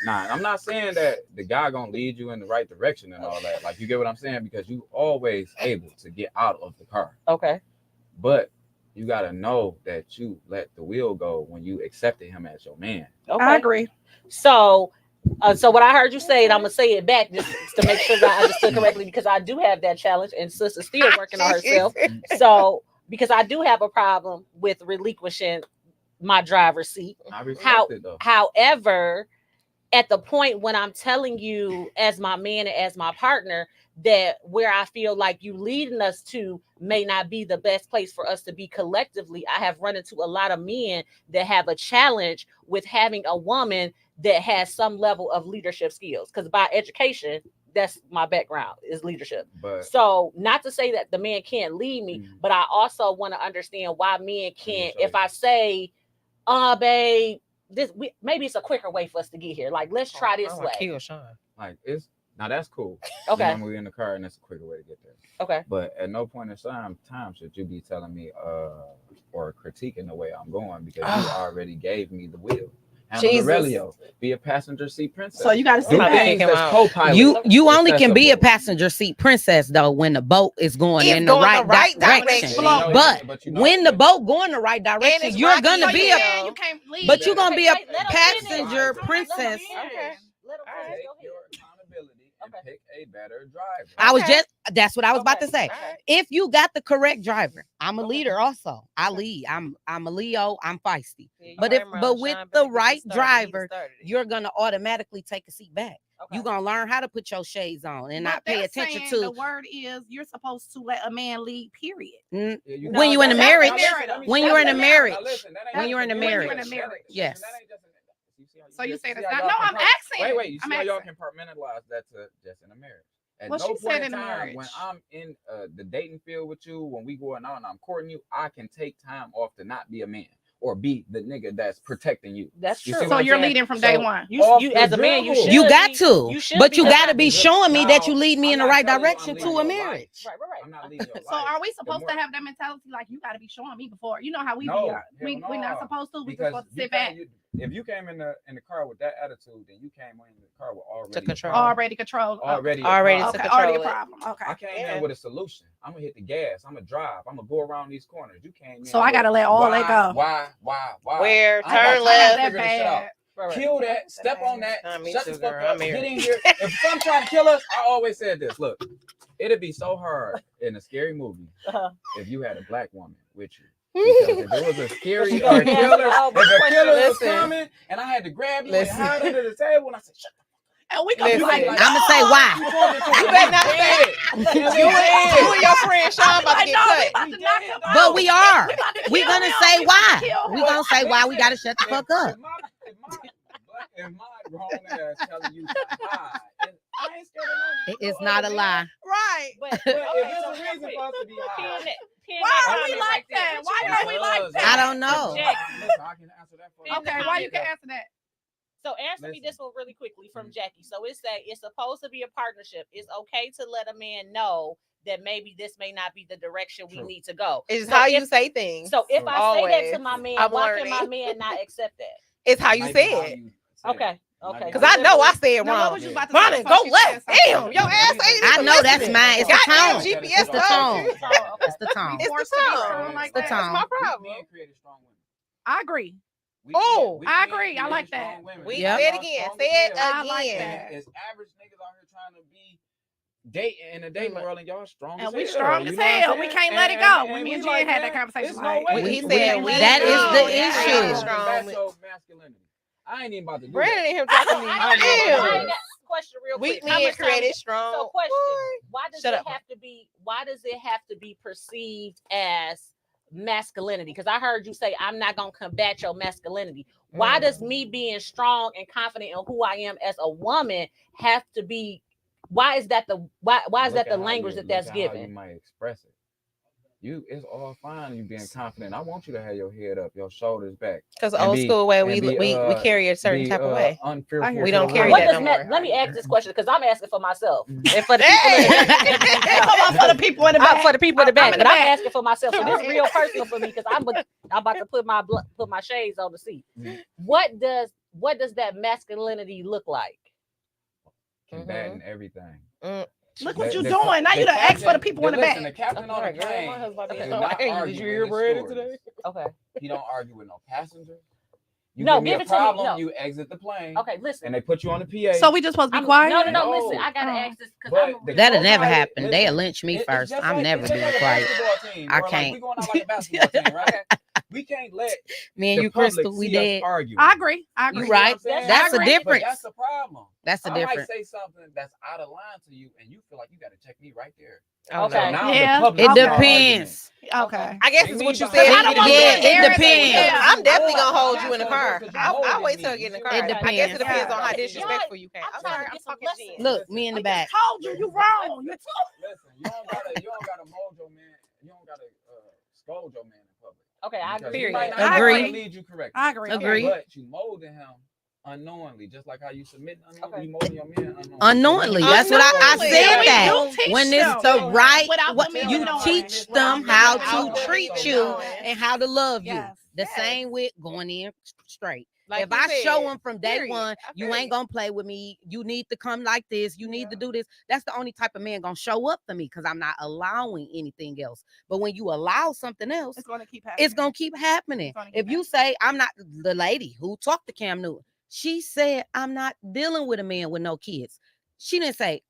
Nah, I'm not saying that the guy gonna lead you in the right direction and all that. Like, you get what I'm saying? Because you always able to get out of the car. Okay. But you gotta know that you let the wheel go when you accepted him as your man. Okay. I agree. So what I heard you say, and I'm gonna say it back just to make sure that I understood correctly, because I do have that challenge, and sister's still working on herself. So because I do have a problem with relinquishing my driver's seat. I respect it though. However, at the point when I'm telling you as my man and as my partner that where I feel like you leading us to may not be the best place for us to be collectively, I have run into a lot of men that have a challenge with having a woman that has some level of leadership skills. Because by education, that's my background, is leadership. But So not to say that the man can't lead me, Mhm. but I also want to understand why men can't. show If you. I say, babe, maybe it's a quicker way for us to get here. Like, let's try this way. Kill Sean. like, it's now that's cool. Okay. When we're in the car and it's a quicker way to get there. Okay. But at no point in time should you be telling me or critiquing the way I'm going, because you already gave me the wheel. Handle the Jesus. radio. Be a passenger seat princess. So you got to do sit about to back. kick things him that's out. co-pilot. You only can be a accessible. passenger seat princess though when the boat is going It's in the going right, the right direction. direction. You know, But you know, when the boat going the right direction, it's you're rocky gonna as be hell. a You can't leave. but you're gonna be a Wait, let 'em passenger finish. princess. Okay. Let 'em take finish. Go your ahead. accountability and Okay. pick a better driver. I was Okay. that's what I was about Okay. to say. All right. If you got the correct driver, I'm a Okay. leader also. I lead. I'm a Leo. I'm feisty. Yeah, you But right, with Sean, the better get right you started. He driver, started it. you're gonna automatically take a seat back. Okay. You're gonna learn how to put your shades on and But not pay they're attention saying to the word is you're supposed to let a man lead. Period. mm, Yeah, you when got- you in a now marriage, listen, let me when say you're in this. a Now marriage, listen, that ain't when just you're in a that ain't marriage, just- yes. that ain't just- you see how So you see saying how it's y'all not? No, I'm asking. Wait, you I'm see how y'all asking. compartmentalize that to just in a marriage. At Well, no she point said in in a time marriage. when I'm in the dating field with you, when we going out and I'm courting you, I can take time off to not be a man or be the nigga that's protecting you. That's You true. see So what I'm you're saying? leading from day So, one. You off as the a man, you dribble. should. You got be- to, you should but be you the got to driver. be showing me that you lead me I'm in the not right telling you I'm direction leading to a your marriage. Right. I'm not leading your So life. are we The supposed more- to have that mentality like you got to be showing me before? You know how we No, be. hell We're not no. supposed to. We're Because supposed to you sit back. if you came in the car with that attitude, then you came in the car with already a control. problem. Already controlled. Already a Already problem. Okay, control already a it. problem. Okay. I came Yeah. in with a solution. I'm gonna hit the gas. I'm gonna drive. I'm gonna go around these corners. You came in. So I with, gotta let all that go. Why? Where, I ain't got turn time to left. figure this shit out. Kill that. Step on that. Nah, me Shut too, the fuck girl. up. I'm Get here. in here. If some trying to kill us, I always said this. Look, it'd be so hard in a scary movie Uh-huh. if you had a black woman with you. Because if there was a scary gonna or a ask killer, me all if a the killer was questions. coming and I had to grab you Listen. and hide under the table and I said, shut And we gonna be Listen. like, I'ma say why. You better not say you and your friend Sean about to get cut. But we are. We about to We kill gonna him. say We about to why. kill We him. gonna say why we gotta shut the fuck up. If my grown ass telling you to hide, and I ain't scared of no It's other not a man. lie. Right. But But okay, if there's so a real reason quick, for us to be pin high, that Why are comment we right like there. that? Why What are we you like want? that? I don't know. Listen, I can answer that for you. Okay, Okay, why you can't answer that? So answer me this one really quickly from Jackie. So it say it's supposed to be a partnership. It's okay to let a man know that maybe this may not be the direction we True. need to go. It's So how if- you say things. So if I say that to Always. my man, I'm why can my learning. man not accept that? It's how you Might say be how it. you say it. Okay. Might Okay. be Because how I you know I say said Now, what wrong. was you about to Ronnie, say? go before she said left. something? Damn, your ass ain't I even know that's listening. mine. It's the Goddamn tone. GPS It's the told tone. you. So, okay. It's the tone. It's the Forced to be tone. strong like The that. That's my tone. problem. Men created strong women. I agree. Oh, I agree. I like that. We Yep. say it again. Say it I like again. that. It's average niggas out here trying to be dating in the dating world, and y'all strong And as we hell. strong You as know what I'm hell. saying? We can't let it go. Me and Jen had that man, conversation there's no like, way. He We- said we- we that is know. the Yeah, issue. strong. That's so masculinity. I ain't even about to do Brandon that. and him talking to I I me. know. ain't Ew. got question real Weak quick. How men much time created you- strong. So question: Boy. Why does Shut it up. have to be? Why does it have to be perceived as masculinity? Because I heard you say I'm not gonna combat your masculinity. Why does me being strong and confident in who I am as a woman have to be? Why is that the why is Look that at the how language you- that that's look at how given? You might express it. It's all fine. You being confident. I want you to have your head up, your shoulders back. Because And old be- school way, and we be, we carry a certain be, type of way. Unfearful. I hear We you. don't carry What that does no more. let me ask this question because I'm asking for myself Mhm. and for the people. Come on for the people in the back. For the people in the I'm back, in the but I'm back. asking for myself. So this is real personal for me because I'm about to put my shades on the seat. Mhm. What does that masculinity look like? Combating everything. Look what The- you the- doing. Now the you done asked for the captain- people in the listen, back. The captain I'm on the sorry, girl. plane My husband be does like, not "Hey, argue did you with hear his Brandon stories. today?" Okay. He don't argue with no passenger. You No, give me give a it to me. problem, No. you exit the plane, Okay, listen. and they put you on the PA. So we just supposed to be I'm- quiet? No, No. listen. I gotta Oh. ask this because But I'm the That'll co-pilot- never happen. listen, They'll lynch me it's first. just I'm like- never it's just being like a quiet. basketball team, I or like can't. we going out like a basketball team, right? We can't let Me and the you, public Crystal, we see us did. arguing. I agree. I You agree. know what I'm right. saying? That's a But difference. But that's the problem. That's the I might difference. say something that's out of line to you, and you feel like you got to check me right there. Oh, Okay. no. Now Yeah. the public It Okay. is our depends. Okay. I guess Bring it's me what you behind- said. I don't want to Yeah, be it embarrassed. depends. Yeah. I'm definitely gonna Oh, hold I'm you in the so car. good 'cause you I'll molded wait me. till I get in the car. It I guess it depends. depends on how Yeah. disrespectful you came. I'm I'm trying sorry. to I'm get some talking lessons. Jen. Look, me in the I back. just told you wrong. You Listen, you don't gotta mold your man. You don't gotta scold your man in public. Okay, I Because agree. he Period. might not I know how to agree. lead you correctly. I agree. Agree. But you molding him unknowingly, just like how you submit unknowingly. Okay. You molding your man unknowingly. Unknowingly. That's what I Unknowingly. said Yeah, we that. do teach When it's them the right, without what, them even you knowing. teach them Without how them to even treat knowing. you and how to love you. Yes. The Yes. same with going in straight. Like If you I show said, them from day period. one, I you feel ain't gonna play with me. You need to come like this. You need to do this. That's the only type of man gonna show up for me because I'm not allowing anything else. But when you allow something else, It's gonna keep happening. it's gonna keep happening. It's gonna keep If you say I'm not the lady who talked to Cam Newton, she said I'm not dealing with a man with no kids. She didn't say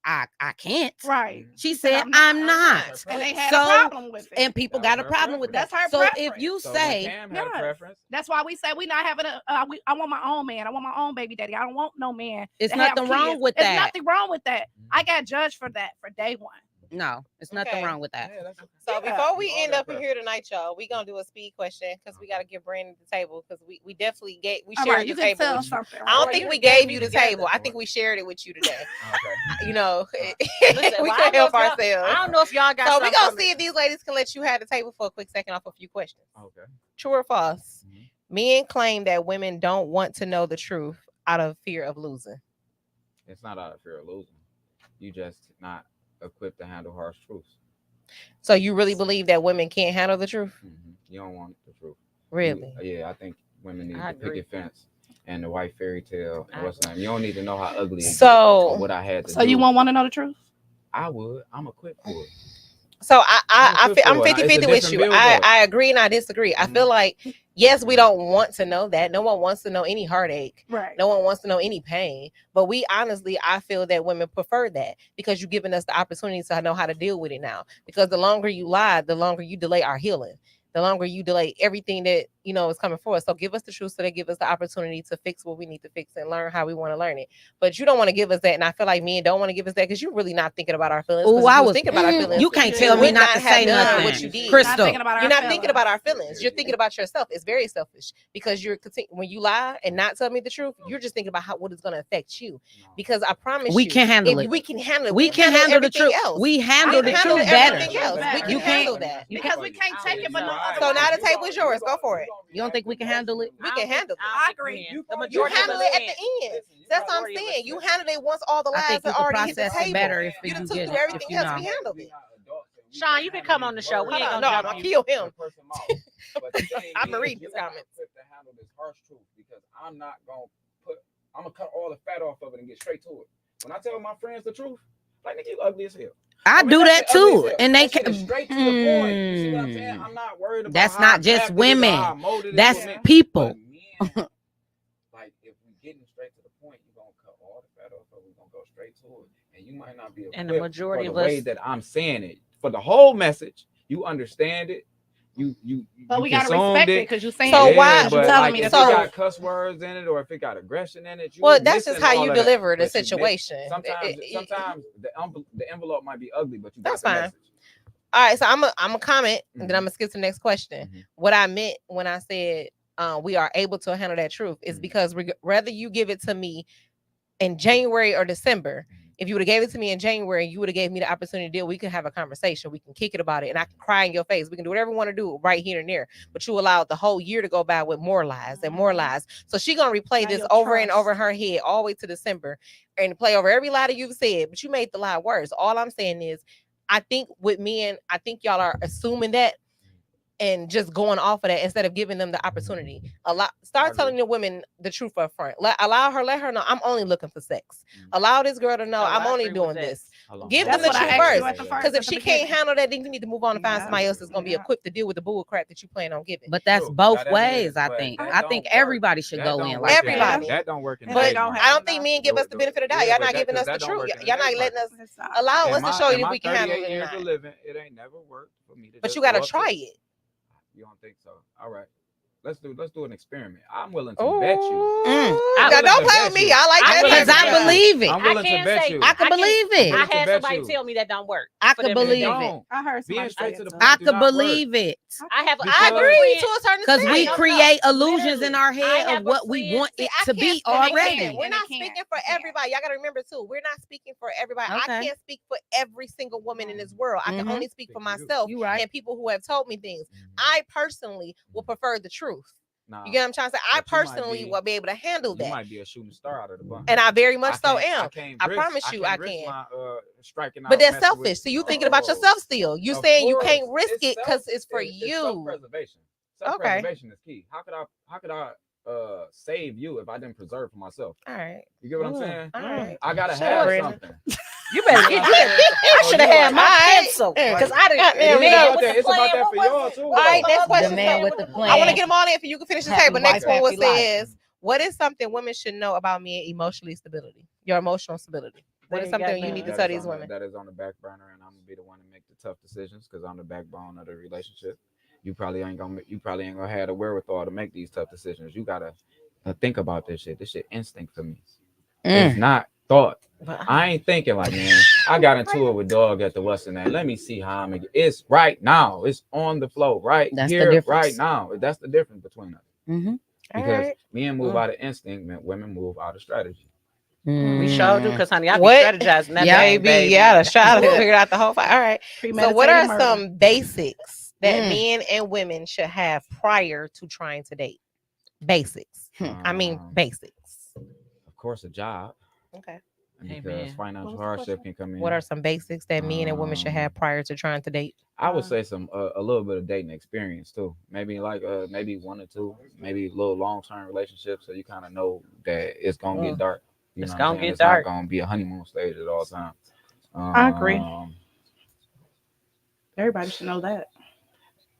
I can't. right. She said, said "I'm I'm not." not. And they had So- a problem with it. And people That got a was her problem with that. preference. So That's her if you So say Cam had a Yes. preference. That's why we say we not having a. I want my own man. I want my own baby daddy. I don't want no man. it's to have nothing wrong kids. with There's that. nothing wrong with that. I got judged for that for day one. No, it's nothing Okay. wrong with that. Yeah, that's So Yeah. before we You all end got up in here tonight, y'all, we gonna do a speed question because we gotta give Brandon the table because we definitely All shared right, the you can table. tell With you. something. I right? don't think you we gave gave me you the together. table. I think we shared it with you today. okay. You know, Listen, we well, can I help don't know if y'all- ourselves. I don't know if y'all got. So we something gonna from see it. if these ladies can let you have the table for a quick second off a few questions. Okay. True or false? Mhm. Men claim that women don't want to know the truth out of fear of losing. It's not out of fear of losing. You just not equipped to handle harsh truths. So you really believe that women can't handle the truth? You don't want the truth. Really? Yeah, I think women need I the agree. picket fence and the white fairy tale and what's name. You don't need to know how ugly it gets So- or what I had to So do. you won't want to know the truth? I would. I'm equipped for it. So I'm I'm equipped for it. 50-50 It's a with different you. build-up. I agree and I disagree. I feel like, yes, we don't want to know that. No one wants to know any heartache. Right. No one wants to know any pain. But we honestly, I feel that women prefer that because you're giving us the opportunity to know how to deal with it now. Because the longer you lie, the longer you delay our healing. The longer you delay everything that is coming for us. So give us the truth so they give us the opportunity to fix what we need to fix and learn how we want to learn it. But you don't want to give us that. And I feel like men don't want to give us that because you're really not thinking about our feelings. 'Cause Oh, if I you was thinking about our feelings. You can't you tell me would not to have say done nothing. what you did. Not Crystal, thinking about our You're not feelings. thinking about our feelings. You're thinking about yourself. It's very selfish because when you lie and not tell me the truth, you're just thinking about what it's going to affect you. Because I promise we you, can handle it. we can handle it. We can handle the everything truth. else. We handle the handle truth everything better. else. We can You handle can't- that. because we can't take it for no other So way. now the table is yours. Go for it. You don't think we can handle it? We can handle it. I agree. The You majority of handle us it at can. the end. That's what I'm saying. You handle it once all the I lies think you are can already hit the process it table. better if You you done get took it. through If everything you else. know. We handled it. Sean, you can come on the show. We ain't Hold on, gonna no, I'm jump gonna you. kill him. I'm gonna read this his comments. To handle this harsh truth because I'm not gonna I'm gonna cut all the fat off of it and get straight to it. When I tell my friends the truth, like nigga, you ugly as hell. I do that shit ugly as too, hell. and they That shit can. is straight to the point. You see what I'm saying? I'm not worried about. That's how not I just crafted it or women. how I molded it That's for men. people. But men, like if we getting straight to the point, you're gonna cut all the fat off, but we're gonna go straight to it. And you might not be equipped And the majority for of the way us- that I'm saying it. For the whole message, you understand it. You But you we gotta consumed respect it it. because you're saying So it. why- You But telling like me if the it so- truth. got cuss words in it or if it got aggression in it, you Well, that's missing just how all you of that. deliver the But you miss- situation. Sometimes the envelope might be ugly, but you got That's the fine. message. All right, so I'm a comment, and then Mhm. I'm gonna skip to the next question. Mhm. What I meant when I said we are able to handle that truth is Mhm. because whether you give it to me in January or December, Mhm. if you would have gave it to me in January, you would have gave me the opportunity to deal. We can have a conversation. We can kick it about it, and I can cry in your face. We can do whatever we want to do right here and there. But you allowed the whole year to go by with more lies and more lies. So she gonna replay Now this your over and trust. over in her head all the way to December, and play over every lie that you've said. But you made the lie worse. All I'm saying is, I think with men, I think y'all are assuming that and just going off of that instead of giving them the opportunity. Start agree. telling the women the truth up front. Let her know I'm only looking for sex. Mhm. Allow this girl to know Oh, I'm I only agree with doing that. this. Hold on, Give hold them on. the truth That's what I asked first. you at the first. Because if at the she can't beginning. handle that, then you need to move on and find Yeah. somebody else that's gonna be Yeah. equipped to deal with the bull crap that you plan on giving. But that's True. both Now, that ways. is, I but think. that I think don't work. everybody should That go don't in work like Everybody. that. That don't work in And But they dating don't market. I don't think men give us the No, benefit of the doubt. yeah, Y'all but not that- giving us the that don't truth. work in the Y'all not dating letting market. us It's not. allow In us to my- show in you if my we can handle 38 it or years not. of living, it ain't never worked for me to But just you gotta go up to- try it. You don't think so? All right. Let's do an experiment. I'm willing to bet you. Now, willing don't to play bet with me. you. I like I'm that. willing Because to I bet you. believe it. I'm willing I to can bet say- you. I can believe I it. willing to had bet somebody you. tell me that don't work. I for could them to believe do it. Don't. I heard Being somebody straight say to it the too. point. I do could not work. believe it. I have. Because- I I agree to a certain Because extent. we No, no. create illusions in Literally. our I head have of a what we friend- want See, it I to can't be speak- and they already. can't. We're And they not can't. speaking for They can't. everybody. Y'all gotta remember too. We're not speaking for everybody. I Okay. can't speak for every single woman in this world. I can Mhm. only speak for Speak for you. myself You right. and people who have told me things. Mhm. I personally will prefer the truth. Nah, You get what I'm trying to say? I But you might personally be- will be able to handle you that, might be a shooting star out of the bunch. and I very much so can't- am. can't I risk- promise you, I risk can. my, striking But out that's messing selfish. with- So you thinking about No. yourself still. You Of saying you course. can't risk It's it because self- it's for you. self-preservation. Self-preservation is key. How could I save you if I didn't preserve for myself? All right. You get what I'm saying? All right. I gotta Shut have up, Brandon. something. You better get. I should have had my Alright. pencil Yeah. because I didn't. Goddamn, the we man got with that. the It's about plan, that what for was y'all, it? too. All right, next The question. man with the I want plan. to get them all in for you can finish the Happy table. Next wife, one was happy life. says, what is something women should know about men emotionally stability? Your emotional stability. What is There you go, something you man. need to That tell is these on the- women? that is on the back burner, and I'm gonna be the one to make the tough decisions because I'm the backbone of the relationship. You probably ain't gonna have the wherewithal to make these tough decisions. You gotta think about this shit. This shit instinct for me. It's not thought. I ain't thinking like, man, I got into it with dog at the Western End. Let me see how I'm. It's right now. It's on the flow right That's the here, difference. right now. That's the difference between us. Mm-hmm. Because Alright. men move out of instinct, women move out of strategy. We sure do because honey, I be What? strategizing that Yeah, thing, baby. Yeah, the shot figured out the whole fight. All right. So what are Premeditated murder. some basics that Mm. men and women should have prior to trying to date? Basics. I mean Um, basics. of course, a job. Okay. because Amen. financial What was the hardship question? can come in. What are some basics that men and women should have prior to trying to date? I would say some a little bit of dating experience too. Maybe like maybe 1 or 2, maybe a little long term relationship, so you kind of know that it's gonna get dark. You It's know what gonna I'm saying? get It's dark. not gonna be a honeymoon stage at all times. I agree. Everybody should know that.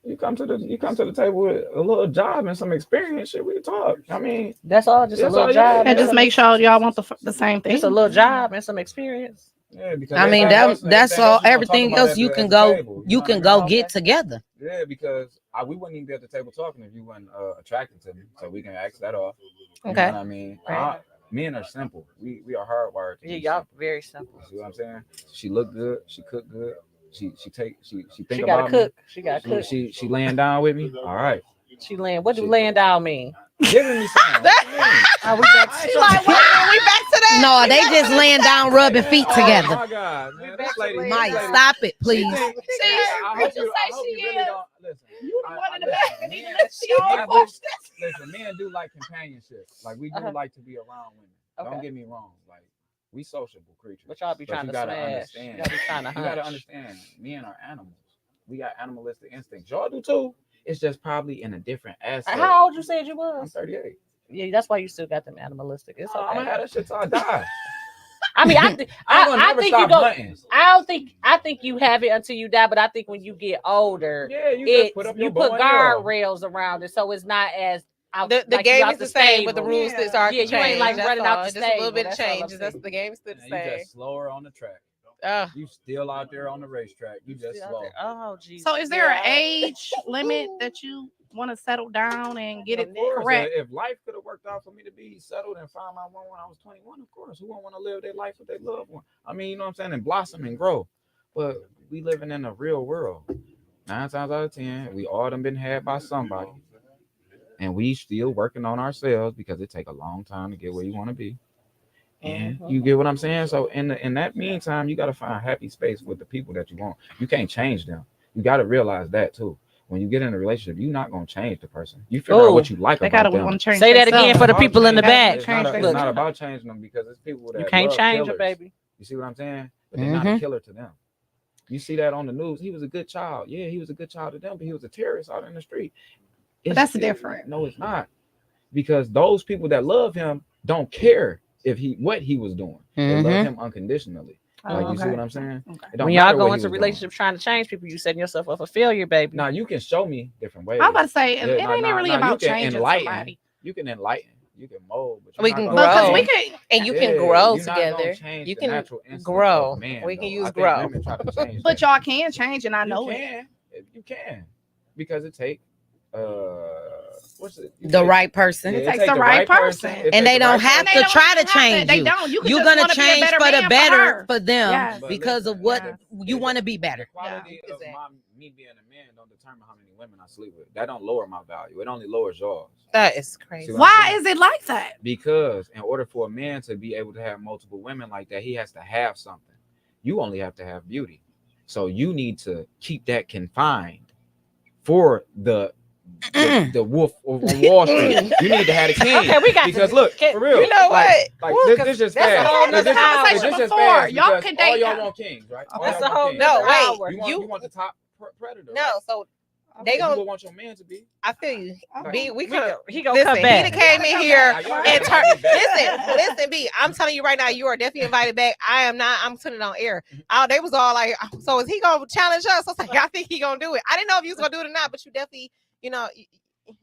You come to the table with a little job and some experience. Shit, we can talk. I mean, That's all. Just a That's little all you job. need. And and just some- make sure y'all want the same thing. Just a little job and some experience. yeah, because I mean, that's all. Everything else you can go. You can go Okay. get together. Yeah, because we wouldn't even be at the table talking if you weren't attracted to me. So we can ask that off. You Okay. know what I mean? Right. Men are simple. We are hardwired. To Yeah, be y'all simple. very simple. See what I'm saying? She look good. She cook good. She think She gotta about cook. She gotta me. cook. She laying down with me. All right, She laying. What do She- laying down mean? giving me something. What you mean? Oh, we back. She like, what? We back to that. No, they just laying down, rubbing feet Oh together. my God, man! back This to lady, laying Mike, this lady- stop it, she please. think- See, I what hope you you, I say hope she you really is? don't listen. You the I- one I- in the listen, back. And men- you listen to your men own do- voice. Listen, men do like companionship. Like we do Uh-huh. like to be around women. Don't Okay. get me wrong. Like we sociable creatures. But y'all be But trying you to gotta smash. understand. Y'all be trying to You gotta hunch. understand. Men are animals. We got animalistic instincts. Y'all do too. It's just probably in a different aspect. How old you said you I'm was? 38. Yeah, that's why you still got them animalistic. It's I'm okay. gonna have that shit till I die. I mean, I'm gonna I never think you stop go. hunting. I think you have it until you die, but I think when you get older, Yeah, you just put up your you bow put and arrow. guardrails around it, so it's not as out, The like you game out is the same, but the stable. rules Yeah. start Yeah, to you ain't change. like That's running out all. the Just a little stable. bit of That's all I'm changes. That's saying. the game still the You same. just slower on the track. Oh, You still out there on the racetrack. You just slow. Oh, geez. So is there an Yeah. age limit that you want to settle down and get it Of course, correct? If life could have worked out for me to be settled and find my one when I was 21, of course, who won't want to live their life with their loved one? I mean, you know what I'm saying, and blossom and grow. But we living in a real world. 9 times out of 10, we all done been had by somebody, and we still working on ourselves because it take a long time to get where you want to be. And you get what I'm saying? So in that meantime, you got to find happy space with the people that you want. You can't change them. You got to realize that too. When you get in a relationship, you're not gonna change the person. You figure out what you like They about gotta them. want to change. Say that themselves. again for the About people in the changing- back. It's Change not, it's themselves. not about changing them because it's people that You can't love change killers. it, baby. You see what I'm saying? But they're not a killer to them. You see that on the news. He was a good child. Yeah, he was a good child to them, but he was a terrorist out in the street. But that's different. No, it's not. Because those people that love him don't care what he was doing. They love Mhm. him unconditionally. Oh, Like you see okay. what I'm saying? Okay. It don't When y'all matter what go he into was doing. relationships trying to change people, you setting yourself up for failure, baby. Now you can show me different ways. I was about to say, it Yeah, ain't really about you can changing enlighten. somebody. You can enlighten. You can mold. But you're We not can gonna grow. Because we change- could, and you Yeah, can grow you're not gonna together. change You the can natural instinct grow. of man, We can though. use I think grow. women try to change but that. y'all can change, and I know you it. can. You can. Because it take what's it? You The take- right person. yeah, It takes take the right person. It And take they the don't right have And person. to try to even have change They you. don't. You can You're just gonna wanna be a change better for the man better her. for them Yes. But because of listen, what Yes. you the- want to be better. The quality Yeah. of me being a man don't determine how many women I sleep with. That don't lower my value. It only lowers yours. That is crazy. See what I'm Why saying? is it like that? Because in order for a man to be able to have multiple women like that, he has to have something. You only have to have beauty. So you need to keep that confined for the wolf on Wall Street. You need to have a king. Okay, we got because to, look, for real. You know like, what? Like Woo, this 'cause just that's a fast. whole This nother just- hour. this just Before, fast y'all because can all date y'all now. want kings, right? All That's y'all a want whole kings, No, nother right? hour. You want the top predator. No, right? so Okay. they That's gonna. what want your man to be. I feel you. Okay. B, we He could. gonna Listen, come he back. done came in here Now, y'all and gotta be back. listen, B. I'm telling you right now, you are definitely invited back. I am not. I'm putting it on air. They was all like, so is he gonna challenge us? I was like, I think he gonna do it. I didn't know if he was gonna do it or not, but you definitely,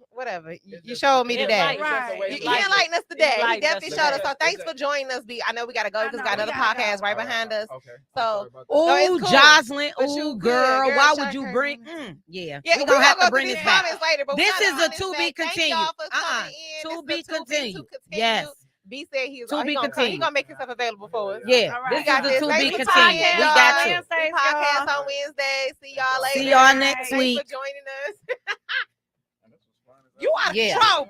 whatever. You showed me It's today. like- Right. He It's like- enlightened us today. He enlightened us definitely today. showed us. So thanks It's for joining us, B. I know we gotta go I because know, we got we another gotta podcast go. right behind us. Okay. So- I'm sorry about that. No, Oh, it's cool. Jocelyn. But you Oh, good, girl. girl. Why Shout would you her. bring? Yeah, Yeah, we're gonna have to go bring through this these back. comments later. But we This gotta is run a this to back. be Thank continued. y'all for coming in. To This be is a continued. Yes. B said he's To he be gonna come. He continued. gonna make himself available for us. Yeah, All right. this We got is this. the to Thanks be for continued. talking, We y'all. got to. We Wednesdays, podcast y'all. on Wednesday. See y'all later. See y'all next Thanks week. for joining us. You are Yeah. trouble.